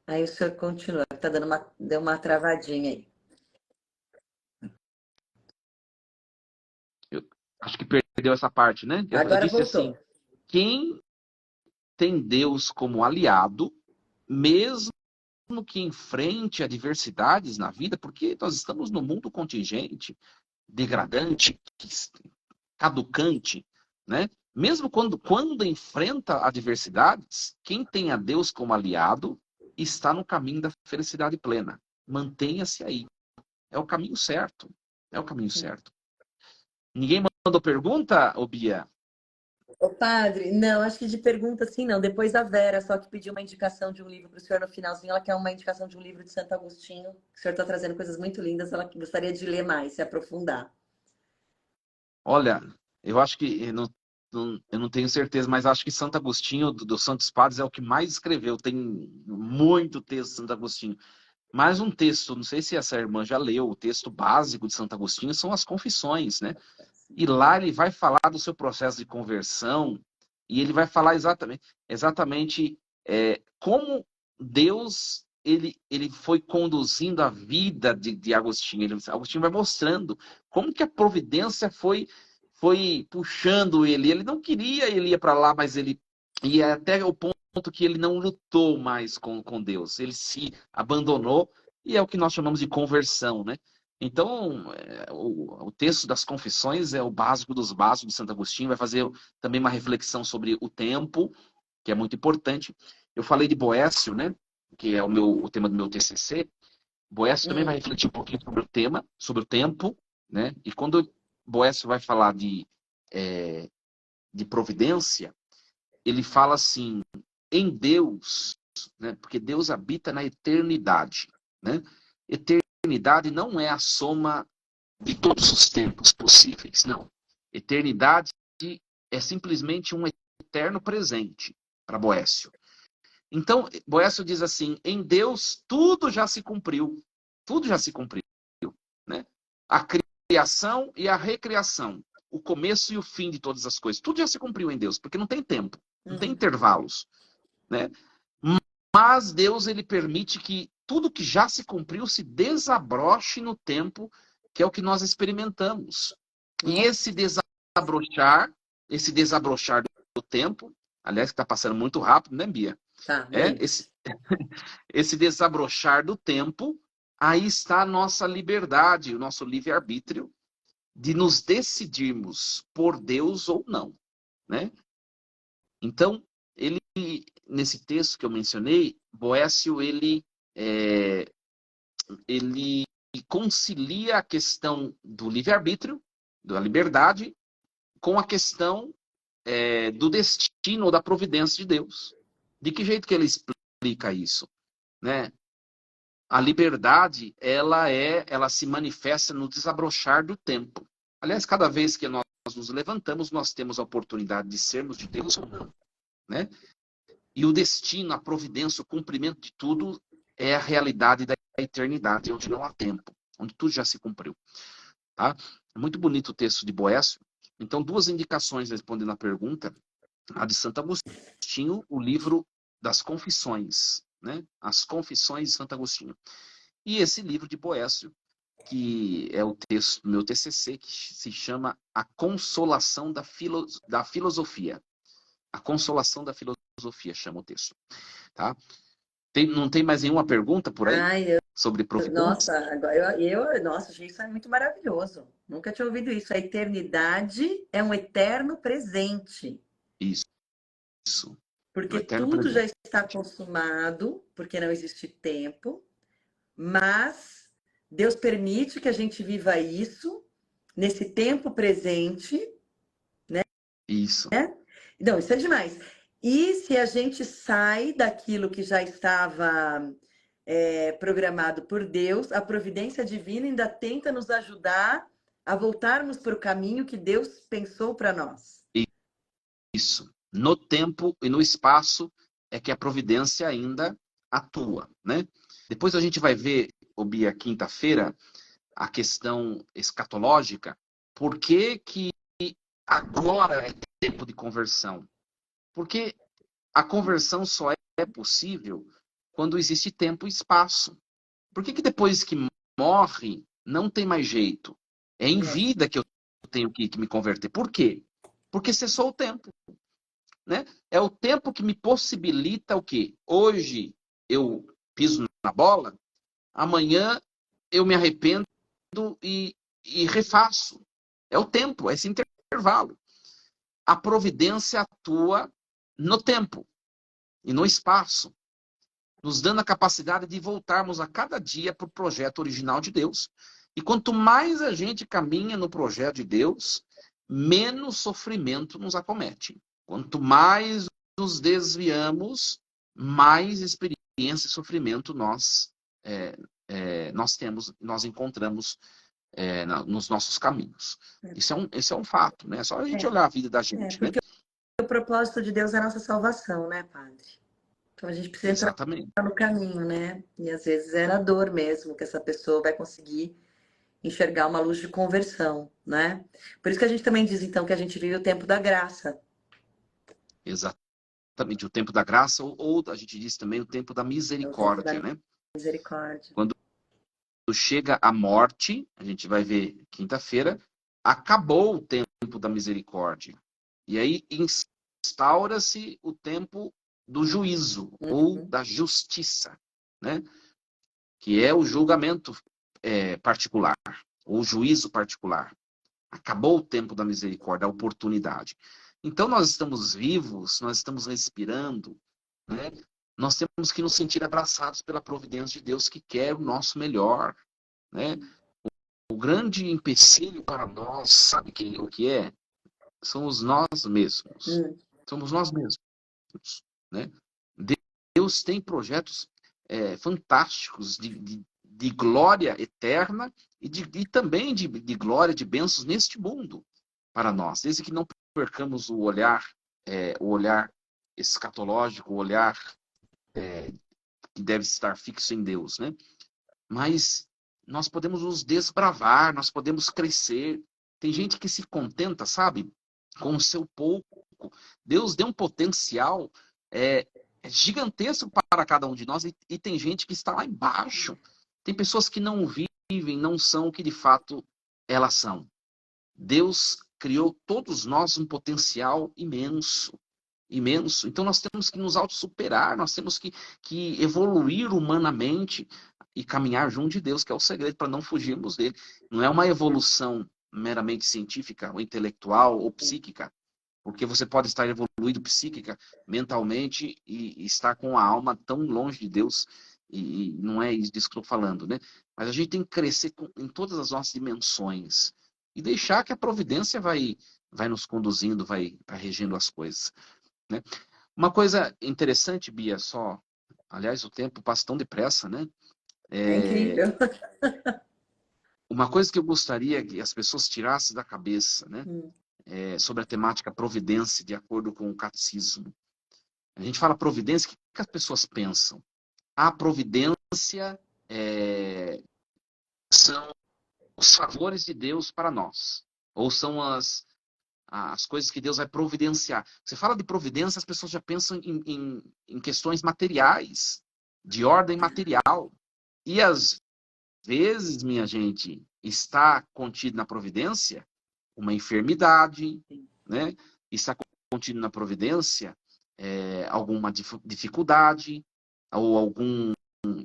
Aí o senhor continua. Tá dando deu uma travadinha aí. Eu acho que perdeu essa parte, né? Eu Agora disse voltou. assim: quem tem Deus como aliado, mesmo que enfrente adversidades na vida, porque nós estamos num mundo contingente, degradante, caducante, né? Mesmo quando enfrenta adversidades, quem tem a Deus como aliado está no caminho da felicidade plena. Mantenha-se aí. É o caminho certo. É o caminho certo. Ninguém mandou pergunta, ô Bia? Ô, padre, não, acho que de pergunta assim não. Depois a Vera, só que pediu uma indicação de um livro para o senhor no finalzinho. Ela quer uma indicação de um livro de Santo Agostinho. O senhor está trazendo coisas muito lindas. Ela gostaria de ler mais, se aprofundar. Olha, eu acho que eu não tenho certeza, mas acho que Santo Agostinho, dos Santos Padres, é o que mais escreveu. Tem muito texto de Santo Agostinho. Mais um texto, não sei se essa irmã já leu, o texto básico de Santo Agostinho são as Confissões, né? E lá ele vai falar do seu processo de conversão e ele vai falar exatamente como Deus ele foi conduzindo a vida de Agostinho. Agostinho vai mostrando como que a providência foi puxando ele. Ele não queria, ele ia para lá, mas ele ia até o ponto que ele não lutou mais com Deus. Ele se abandonou e é o que nós chamamos de conversão, né? Então, o texto das Confissões é o básico dos básicos de Santo Agostinho, vai fazer também uma reflexão sobre o tempo, que é muito importante. Eu falei de Boécio, né, que é o tema do meu TCC. Boécio também vai refletir um pouquinho sobre o tema, sobre o tempo, né? E quando Boécio vai falar de providência, ele fala assim, em Deus, né, porque Deus habita na eternidade, né? Eternidade não é a soma de todos os tempos possíveis, não. Eternidade é simplesmente um eterno presente para Boécio. Então, Boécio diz assim: em Deus tudo já se cumpriu. Tudo já se cumpriu. Né? A criação e a recriação. O começo e o fim de todas as coisas. Tudo já se cumpriu em Deus, porque não tem tempo, não tem intervalos. Né? Mas Deus ele permite que tudo que já se cumpriu se desabroche no tempo, que é o que nós experimentamos. E esse desabrochar do tempo, aliás, que está passando muito rápido, né, Bia? Tá, muito. Esse desabrochar do tempo, aí está a nossa liberdade, o nosso livre-arbítrio, de nos decidirmos por Deus ou não, né? Então, nesse texto que eu mencionei, Boécio, ele concilia a questão do livre-arbítrio, da liberdade, com a questão do destino ou da providência de Deus. De que jeito que ele explica isso? Né? A liberdade, ela se manifesta no desabrochar do tempo. Aliás, cada vez que nós nos levantamos, nós temos a oportunidade de sermos de Deus ou não. Né? E o destino, a providência, o cumprimento de tudo é a realidade da eternidade, onde não há tempo, onde tudo já se cumpriu. Tá? É muito bonito o texto de Boécio. Então, duas indicações respondendo à pergunta. A de Santo Agostinho, o livro das Confissões, né? As Confissões de Santo Agostinho. E esse livro de Boécio, que é o texto do meu TCC, que se chama A Consolação da Filosofia. A Consolação da Filosofia chama o texto. Tá? Não tem mais nenhuma pergunta por aí? Ai, Sobre nossa, providência? agora nossa, achei isso é muito maravilhoso. Nunca tinha ouvido isso. A eternidade é um eterno presente. Isso. No Porque eterno tudo já presente. está consumado, porque não existe tempo, mas Deus permite que a gente viva isso nesse tempo presente. Isso. Não, isso é demais. E se a gente sai daquilo que já estava programado por Deus, a providência divina ainda tenta nos ajudar a voltarmos para o caminho que Deus pensou para nós. Isso. No tempo e no espaço é que a providência ainda atua, né? Depois a gente vai ver, Bia, quinta-feira, a questão escatológica. Por que que agora é tempo de conversão? Porque a conversão só é possível quando existe tempo e espaço. Por que que depois que morre não tem mais jeito? É em vida que eu tenho que me converter. Por quê? Porque cessou o tempo, né? É o tempo que me possibilita o quê? Hoje eu piso na bola, amanhã eu me arrependo e refaço. É o tempo, é esse intervalo. A providência atua no tempo e no espaço, nos dando a capacidade de voltarmos a cada dia para o projeto original de Deus. E quanto mais a gente caminha no projeto de Deus, menos sofrimento nos acomete. Quanto mais nos desviamos, mais experiência e sofrimento nós temos, nós encontramos nos nossos caminhos. Esse é um fato, né? É só a gente olhar a vida da gente, né? Porque o propósito de Deus é a nossa salvação, né, Padre? Então a gente precisa entrar Exatamente. no caminho, né? E às vezes é na dor mesmo que essa pessoa vai conseguir enxergar uma luz de conversão, né? Por isso que a gente também diz, então, que a gente vive o tempo da graça. Exatamente. O tempo da graça, ou a gente diz também o tempo da É o tempo misericórdia, da né? misericórdia. Quando chega a morte, a gente vai ver quinta-feira, acabou o tempo da misericórdia. E aí instaura-se o tempo do juízo ou da justiça, né? Que é o julgamento particular, ou o juízo particular. Acabou o tempo da misericórdia, a oportunidade. Então nós estamos vivos, nós estamos respirando, né? Nós temos que nos sentir abraçados pela providência de Deus que quer o nosso melhor, né? O grande empecilho para nós, sabe o que é? Somos nós mesmos. Somos nós mesmos, né? Deus tem projetos fantásticos de glória eterna e também de glória, de bênçãos neste mundo para nós. Desde que não percamos o olhar escatológico, o olhar que deve estar fixo em Deus, né? Mas nós podemos nos desbravar, nós podemos crescer. Tem gente que se contenta, sabe, com o seu pouco. Deus deu um potencial gigantesco para cada um de nós e tem gente que está lá embaixo. Tem pessoas que não vivem, não são o que de fato elas são. Deus criou todos nós um potencial imenso, imenso. Então nós temos que nos autossuperar, nós temos que evoluir humanamente e caminhar junto de Deus, que é o segredo para não fugirmos dele. Não é uma evolução meramente científica, ou intelectual, ou psíquica, porque você pode estar evoluído psíquica, mentalmente, e estar com a alma tão longe de Deus, e não é isso que estou falando, né? Mas a gente tem que crescer em todas as nossas dimensões e deixar que a providência vai nos conduzindo, vai regendo as coisas, né? Uma coisa interessante, Bia, só, aliás, o tempo passa tão depressa, né? É incrível. Uma coisa que eu gostaria que as pessoas tirassem da cabeça, né? Sobre a temática providência, de acordo com o catecismo. A gente fala providência, o que as pessoas pensam? A providência são os favores de Deus para nós, ou são as coisas que Deus vai providenciar. Você fala de providência, as pessoas já pensam em questões materiais, de ordem material. E às vezes, minha gente, está contido na providência uma enfermidade, né? Está contido na providência alguma dificuldade ou algum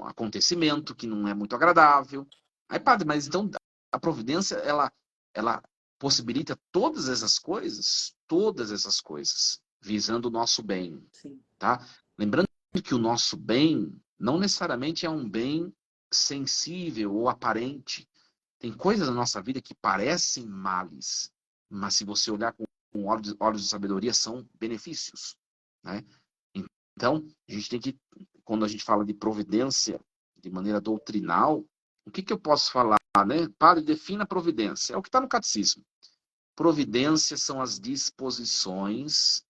acontecimento que não é muito agradável. Aí, padre, mas então a providência ela possibilita todas essas coisas, visando o nosso bem, tá? Lembrando que o nosso bem não necessariamente é um bem sensível ou aparente. Tem coisas na nossa vida que parecem males, mas se você olhar com olhos de sabedoria, são benefícios, né? Então, a gente tem que, quando a gente fala de providência de maneira doutrinal, o que eu posso falar, né? Padre, defina a providência. É o que está no catecismo. Providência são as disposições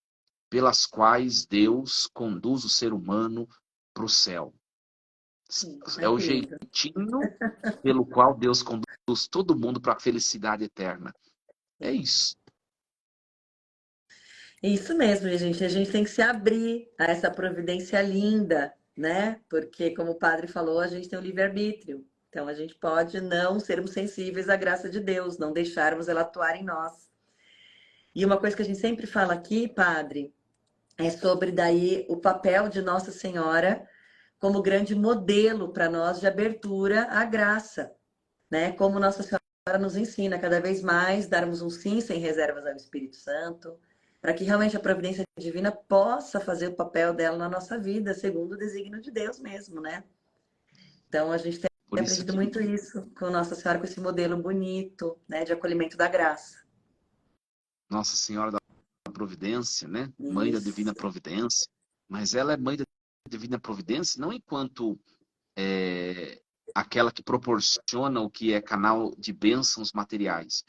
pelas quais Deus conduz o ser humano para o céu. É o jeitinho pelo qual Deus conduz todo mundo para a felicidade eterna. É isso. Isso mesmo, gente. A gente tem que se abrir a essa providência linda, né? Porque, como o padre falou, a gente tem o livre-arbítrio. Então, a gente pode não sermos sensíveis à graça de Deus, não deixarmos ela atuar em nós. E uma coisa que a gente sempre fala aqui, padre, é sobre daí o papel de Nossa Senhora como grande modelo para nós de abertura à graça, né? Como Nossa Senhora nos ensina cada vez mais darmos um sim sem reservas ao Espírito Santo, para que realmente a providência divina possa fazer o papel dela na nossa vida, segundo o desígnio de Deus mesmo, né? Então a gente tem Por isso aprendido que muito isso com Nossa Senhora, com esse modelo bonito, né, de acolhimento da graça. Nossa Senhora da Providência, né? Mãe da Isso. Divina Providência, mas ela é mãe da Divina Providência não enquanto aquela que proporciona o que é canal de bênçãos materiais,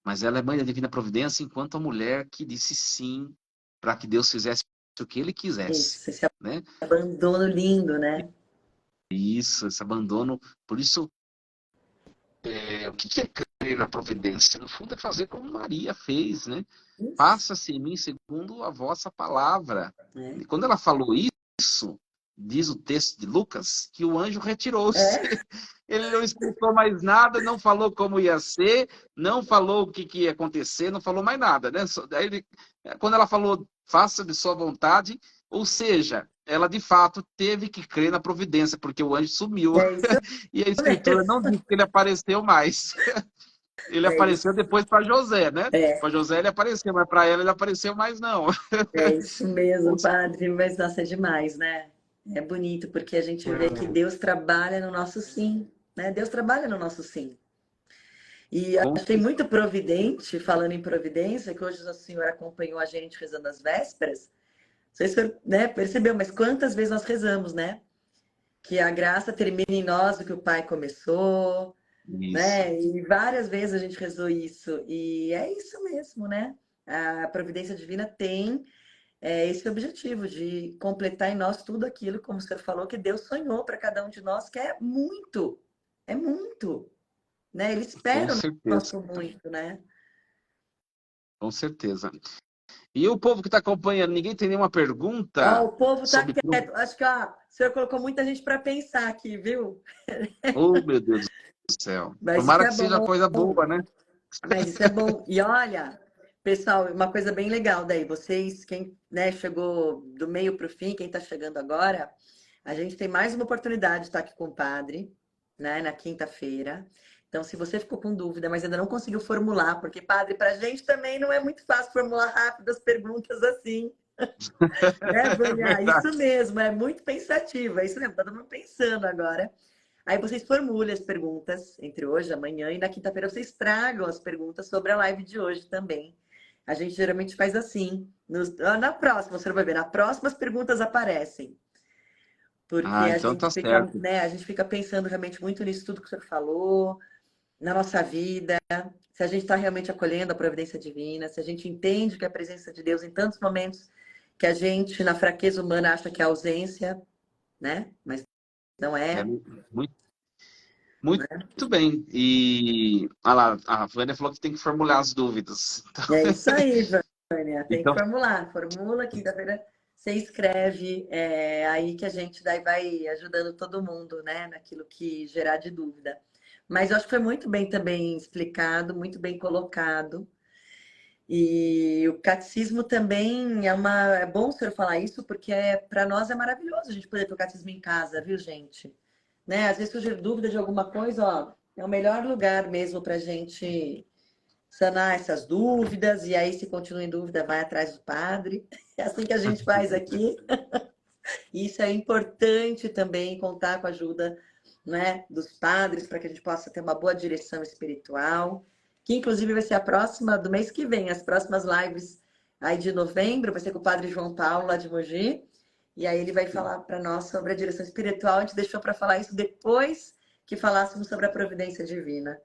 mas ela é mãe da Divina Providência enquanto a mulher que disse sim para que Deus fizesse o que ele quisesse, Isso, esse né? abandono lindo, né? Isso, esse abandono. Por isso, o que é crer na providência? No fundo, é fazer como Maria fez, né? Isso. Passa-se em mim segundo a vossa palavra. É. E quando ela falou isso, diz o texto de Lucas, que o anjo retirou-se. É. Ele não explicou mais nada, não falou como ia ser, não falou o que ia acontecer, não falou mais nada, né? Daí quando ela falou, faça de sua vontade, ou seja, ela de fato teve que crer na providência, porque o anjo sumiu. É isso E a escritura não mesmo. diz que ele apareceu mais. Ele É isso. apareceu depois para José, né? É. Para José ele apareceu, mas para ela ele apareceu mais não. É isso mesmo, padre, mas nossa, é demais, né? É bonito porque a gente vê que Deus trabalha no nosso sim, né? Deus trabalha no nosso sim. E achei muito providente, falando em providência, que hoje o Senhor acompanhou a gente rezando as vésperas. Não sei se o senhor, né, percebeu, mas quantas vezes nós rezamos, né? Que a graça termine em nós o que o Pai começou, Isso. né? E várias vezes a gente rezou isso. E é isso mesmo, né? A providência divina tem esse objetivo de completar em nós tudo aquilo, como o senhor falou, que Deus sonhou para cada um de nós, que é muito, né? Ele Com espera o certeza, nosso muito, né? com certeza. E o povo que está acompanhando, ninguém tem nenhuma Ó, pergunta o povo tá sobre. quieto. Acho que ó, o senhor colocou muita gente para pensar aqui, viu? Oh, meu Deus do céu. Mas isso Tomara é que seja bom. coisa boa, né? Mas isso é bom. E olha, pessoal, uma coisa bem legal daí. Vocês, quem, né, chegou do meio para o fim, quem está chegando agora, a gente tem mais uma oportunidade de estar aqui com o padre, né, na quinta-feira. Então, se você ficou com dúvida, mas ainda não conseguiu formular, porque, padre, para a gente também não é muito fácil formular rápido as perguntas assim, né, É Vânia? verdade. Isso mesmo, é muito pensativo, é isso mesmo, tá todo mundo pensando agora. Aí vocês formulem as perguntas entre hoje, amanhã e na quinta-feira vocês tragam as perguntas sobre a live de hoje também. A gente geralmente faz assim. Na próxima, você vai ver, na próxima as perguntas aparecem. Porque Ah, a então gente tá fica, certo. né, a gente fica pensando realmente muito nisso tudo que o senhor falou, na nossa vida, se a gente está realmente acolhendo a providência divina, se a gente entende que a presença de Deus em tantos momentos que a gente, na fraqueza humana, acha que é ausência, né? Mas não É é. muito, muito bem. E olha lá, a Vânia falou que tem que formular as dúvidas. É isso aí, Vânia. Tem que Então, formular. Formula, quinta-feira você escreve, aí que a gente daí vai ajudando todo mundo, né? Naquilo que gerar de dúvida. Mas eu acho que foi muito bem também explicado, muito bem colocado. E o catecismo também é bom o senhor falar isso, porque para nós é maravilhoso a gente poder ter o catecismo em casa, viu, gente? Né? Às vezes surge dúvida de alguma coisa, ó, é o melhor lugar mesmo para a gente sanar essas dúvidas, e aí, se continua em dúvida, vai atrás do padre. É assim que a gente faz aqui. E isso é importante também, contar com a ajuda, né, dos padres, para que a gente possa ter uma boa direção espiritual, que inclusive vai ser a próxima do mês que vem, as próximas lives aí de novembro, vai ser com o padre João Paulo, lá de Mogi, E aí ele vai falar para nós sobre a direção espiritual. A gente deixou para falar isso depois que falássemos sobre a providência divina.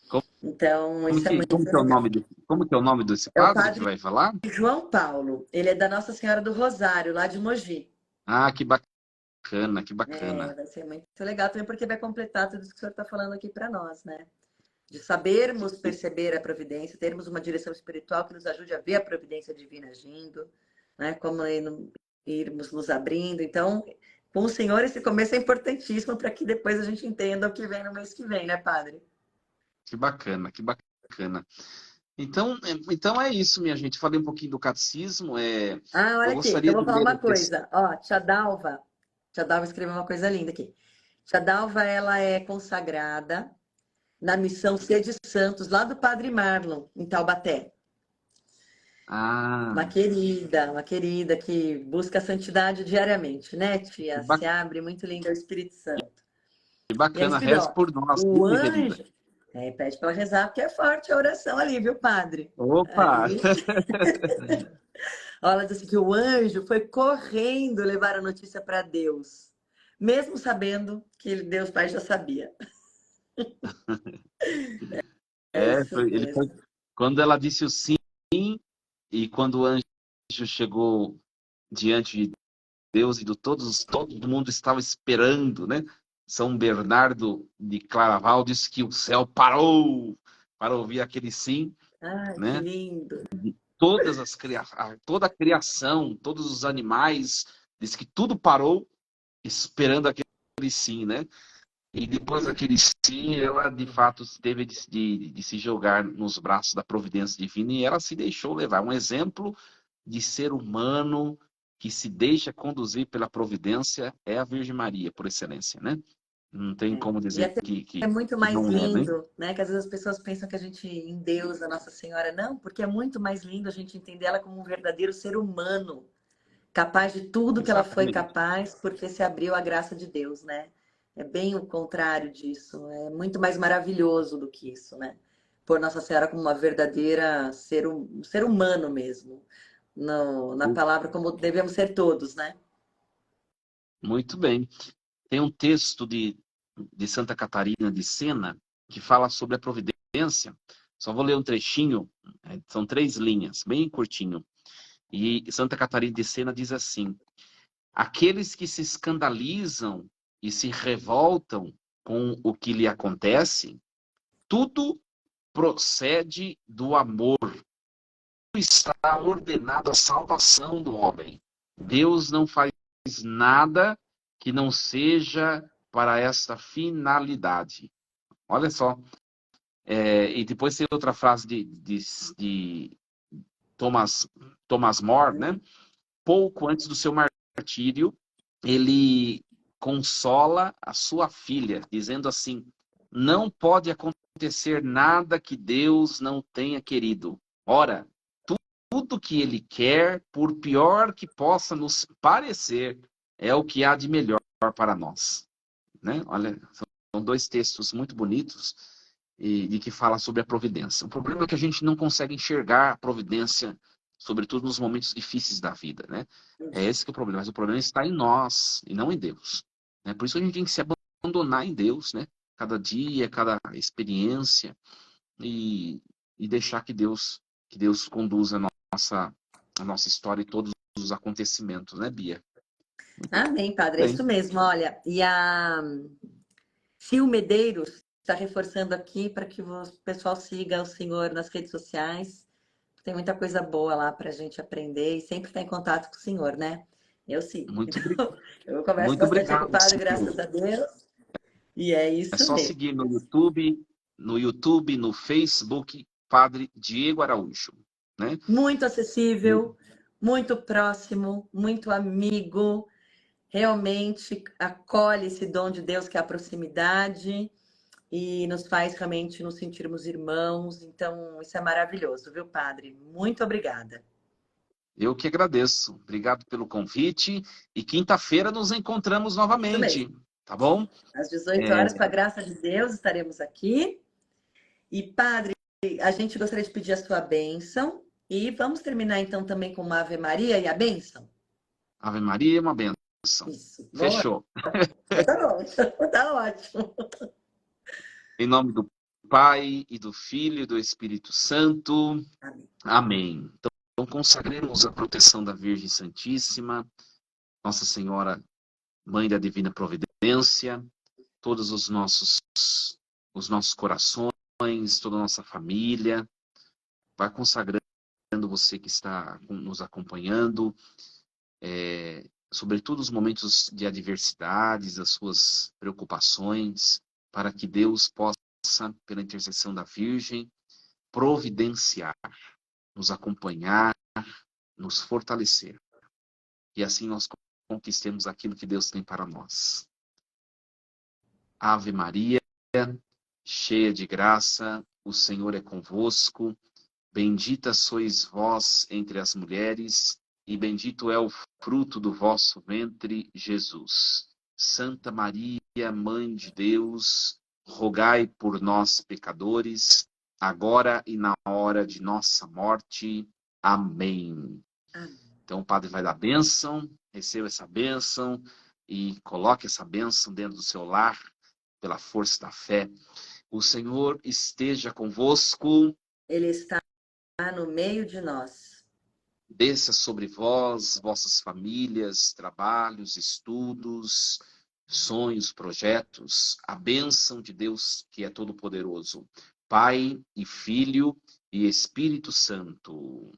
Como, Então, isso é muito como que é o legal. nome como que é o nome desse É o padre que padre vai falar? João Paulo. Ele é da Nossa Senhora do Rosário, lá de Mogi. Ah, que bacana, que É, bacana. vai ser muito legal também, porque vai completar tudo isso que o senhor está falando aqui para nós, né? De sabermos perceber a providência, termos uma direção espiritual que nos ajude a ver a providência divina agindo, né? Como irmos nos abrindo. Então, com o Senhor, esse começo é importantíssimo para que depois a gente entenda o que vem no mês que vem, né, Padre? Que bacana, que bacana. Então é isso, minha gente. Falei um pouquinho do catecismo. Ah, olha Eu aqui, então gostaria eu vou de falar ler uma o texto. coisa. Ó, Tia Dalva escreveu uma coisa linda aqui. Tia Dalva, ela é consagrada na missão Sede Santos, lá do Padre Marlon, em Taubaté. Ah, Uma querida que busca a santidade diariamente, né, que, tia? ba- Se abre muito linda ao Espírito Santo. que E aí bacana. escreveu, Reze ó, por nós, o viu, minha querida? anjo. Pede para ela rezar, porque é forte a oração ali, viu, padre? Opa! Aí, ó, ela disse que o anjo foi correndo levar a notícia para Deus, mesmo sabendo que Deus Pai já sabia. É isso Ele foi, mesmo. quando ela disse o sim, e quando o anjo chegou diante de Deus e todo mundo estava esperando, né? São Bernardo de Claraval disse que o céu parou para ouvir aquele sim, Ai, que né? lindo. Toda a criação, todos os animais, disse que tudo parou esperando aquele sim, né? E depois daquele sim, ela de fato teve de se jogar nos braços da providência divina e ela se deixou levar. Um exemplo de ser humano que se deixa conduzir pela providência é a Virgem Maria, por excelência, né? Não tem É. como E dizer até é muito que mais não é, né? lindo, né? Que às vezes as pessoas pensam que a gente endeusa Nossa Senhora. Não, porque é muito mais lindo a gente entender ela como um verdadeiro ser humano, capaz de tudo que ela foi Exatamente. capaz, porque se abriu à graça de Deus, né? É bem o contrário disso. É muito mais maravilhoso do que isso, né? Por Nossa Senhora como uma verdadeira ser humano mesmo. No, na palavra, como devemos ser todos, né? Muito bem. Tem um texto de Santa Catarina de Sena que fala sobre a providência. Só vou ler um trechinho, são 3 linhas, bem curtinho. E Santa Catarina de Sena diz assim: aqueles que se escandalizam e se revoltam com o que lhe acontece, tudo procede do amor. Está ordenado a salvação do homem. Deus não faz nada que não seja para esta finalidade. Olha só. E depois tem outra frase de Thomas, Thomas More, né? Pouco antes do seu martírio, ele consola a sua filha, dizendo assim: não pode acontecer nada que Deus não tenha querido. Ora, tudo que ele quer, por pior que possa nos parecer, é o que há de melhor para nós. Né? Olha, são 2 textos muito bonitos e de que fala sobre a providência. O problema é que a gente não consegue enxergar a providência, sobretudo nos momentos difíceis da vida, né? É esse que é o problema. Mas o problema está em nós e não em Deus. Né? Por isso a gente tem que se abandonar em Deus, né? Cada dia, cada experiência e, e deixar que Deus conduza a nossa história e todos os acontecimentos, né, Bia? Muito Amém, padre. É bem. isso mesmo. Olha, e a Sil Medeiros está reforçando aqui para que o pessoal siga o senhor nas redes sociais. Tem muita coisa boa lá para a gente aprender e sempre estar em contato com o senhor, né? Eu sigo. Muito, Então, eu converso muito bastante com o obrigado, padre, Ciro. graças a Deus. E é É isso só mesmo. seguir no YouTube, no Facebook, Padre Diego Araújo, né? Muito acessível, muito próximo, muito amigo. Realmente acolhe esse dom de Deus que é a proximidade e nos faz realmente nos sentirmos irmãos. Então, isso é maravilhoso, viu, padre? Muito obrigada. Eu que agradeço. Obrigado pelo convite. E quinta-feira nos encontramos Isso mesmo. novamente, tá bom? Às 18 É, horas, com a graça de Deus, estaremos aqui. E, padre, a gente gostaria de pedir a sua bênção. E vamos terminar então também com uma Ave Maria e a bênção? Ave Maria é uma bênção. Isso. Fechou. Tá bom, tá ótimo. Em nome do Pai, e do Filho, e do Espírito Santo. Amém. Amém. Então consagremos a proteção da Virgem Santíssima, Nossa Senhora, Mãe da Divina Providência, todos os nossos corações, toda a nossa família. Vai consagrando você que está nos acompanhando, sobretudo os momentos de adversidades, as suas preocupações, para que Deus possa, pela intercessão da Virgem, providenciar, nos acompanhar, nos fortalecer. E assim nós conquistemos aquilo que Deus tem para nós. Ave Maria, cheia de graça, o Senhor é convosco. Bendita sois vós entre as mulheres, e bendito é o fruto do vosso ventre, Jesus. Santa Maria, Mãe de Deus, rogai por nós, pecadores, agora e na hora de nossa morte. Amém. Então o padre vai dar bênção, receba essa bênção e coloque essa bênção dentro do seu lar, pela força da fé. O Senhor esteja convosco. Ele está no meio de nós. Desça sobre vós, vossas famílias, trabalhos, estudos, sonhos, projetos, a bênção de Deus que é todo-poderoso, Pai e Filho e Espírito Santo.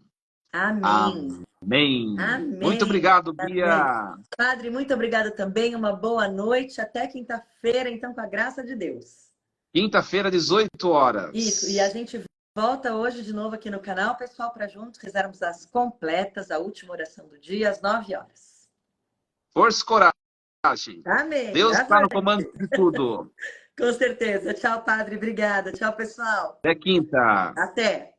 Amém. Amém. Amém. Muito obrigado, Bia. Amém. Padre, muito obrigada também. Uma boa noite. Até quinta-feira, então, com a graça de Deus. Quinta-feira, 18 horas. Isso. E a gente volta hoje de novo aqui no canal, pessoal, para juntos rezarmos as completas, a última oração do dia, às 9 horas. Força e coragem. Amém. Deus está no comando de tudo. Com certeza. Tchau, Padre. Obrigada. Tchau, pessoal. Até quinta. Até.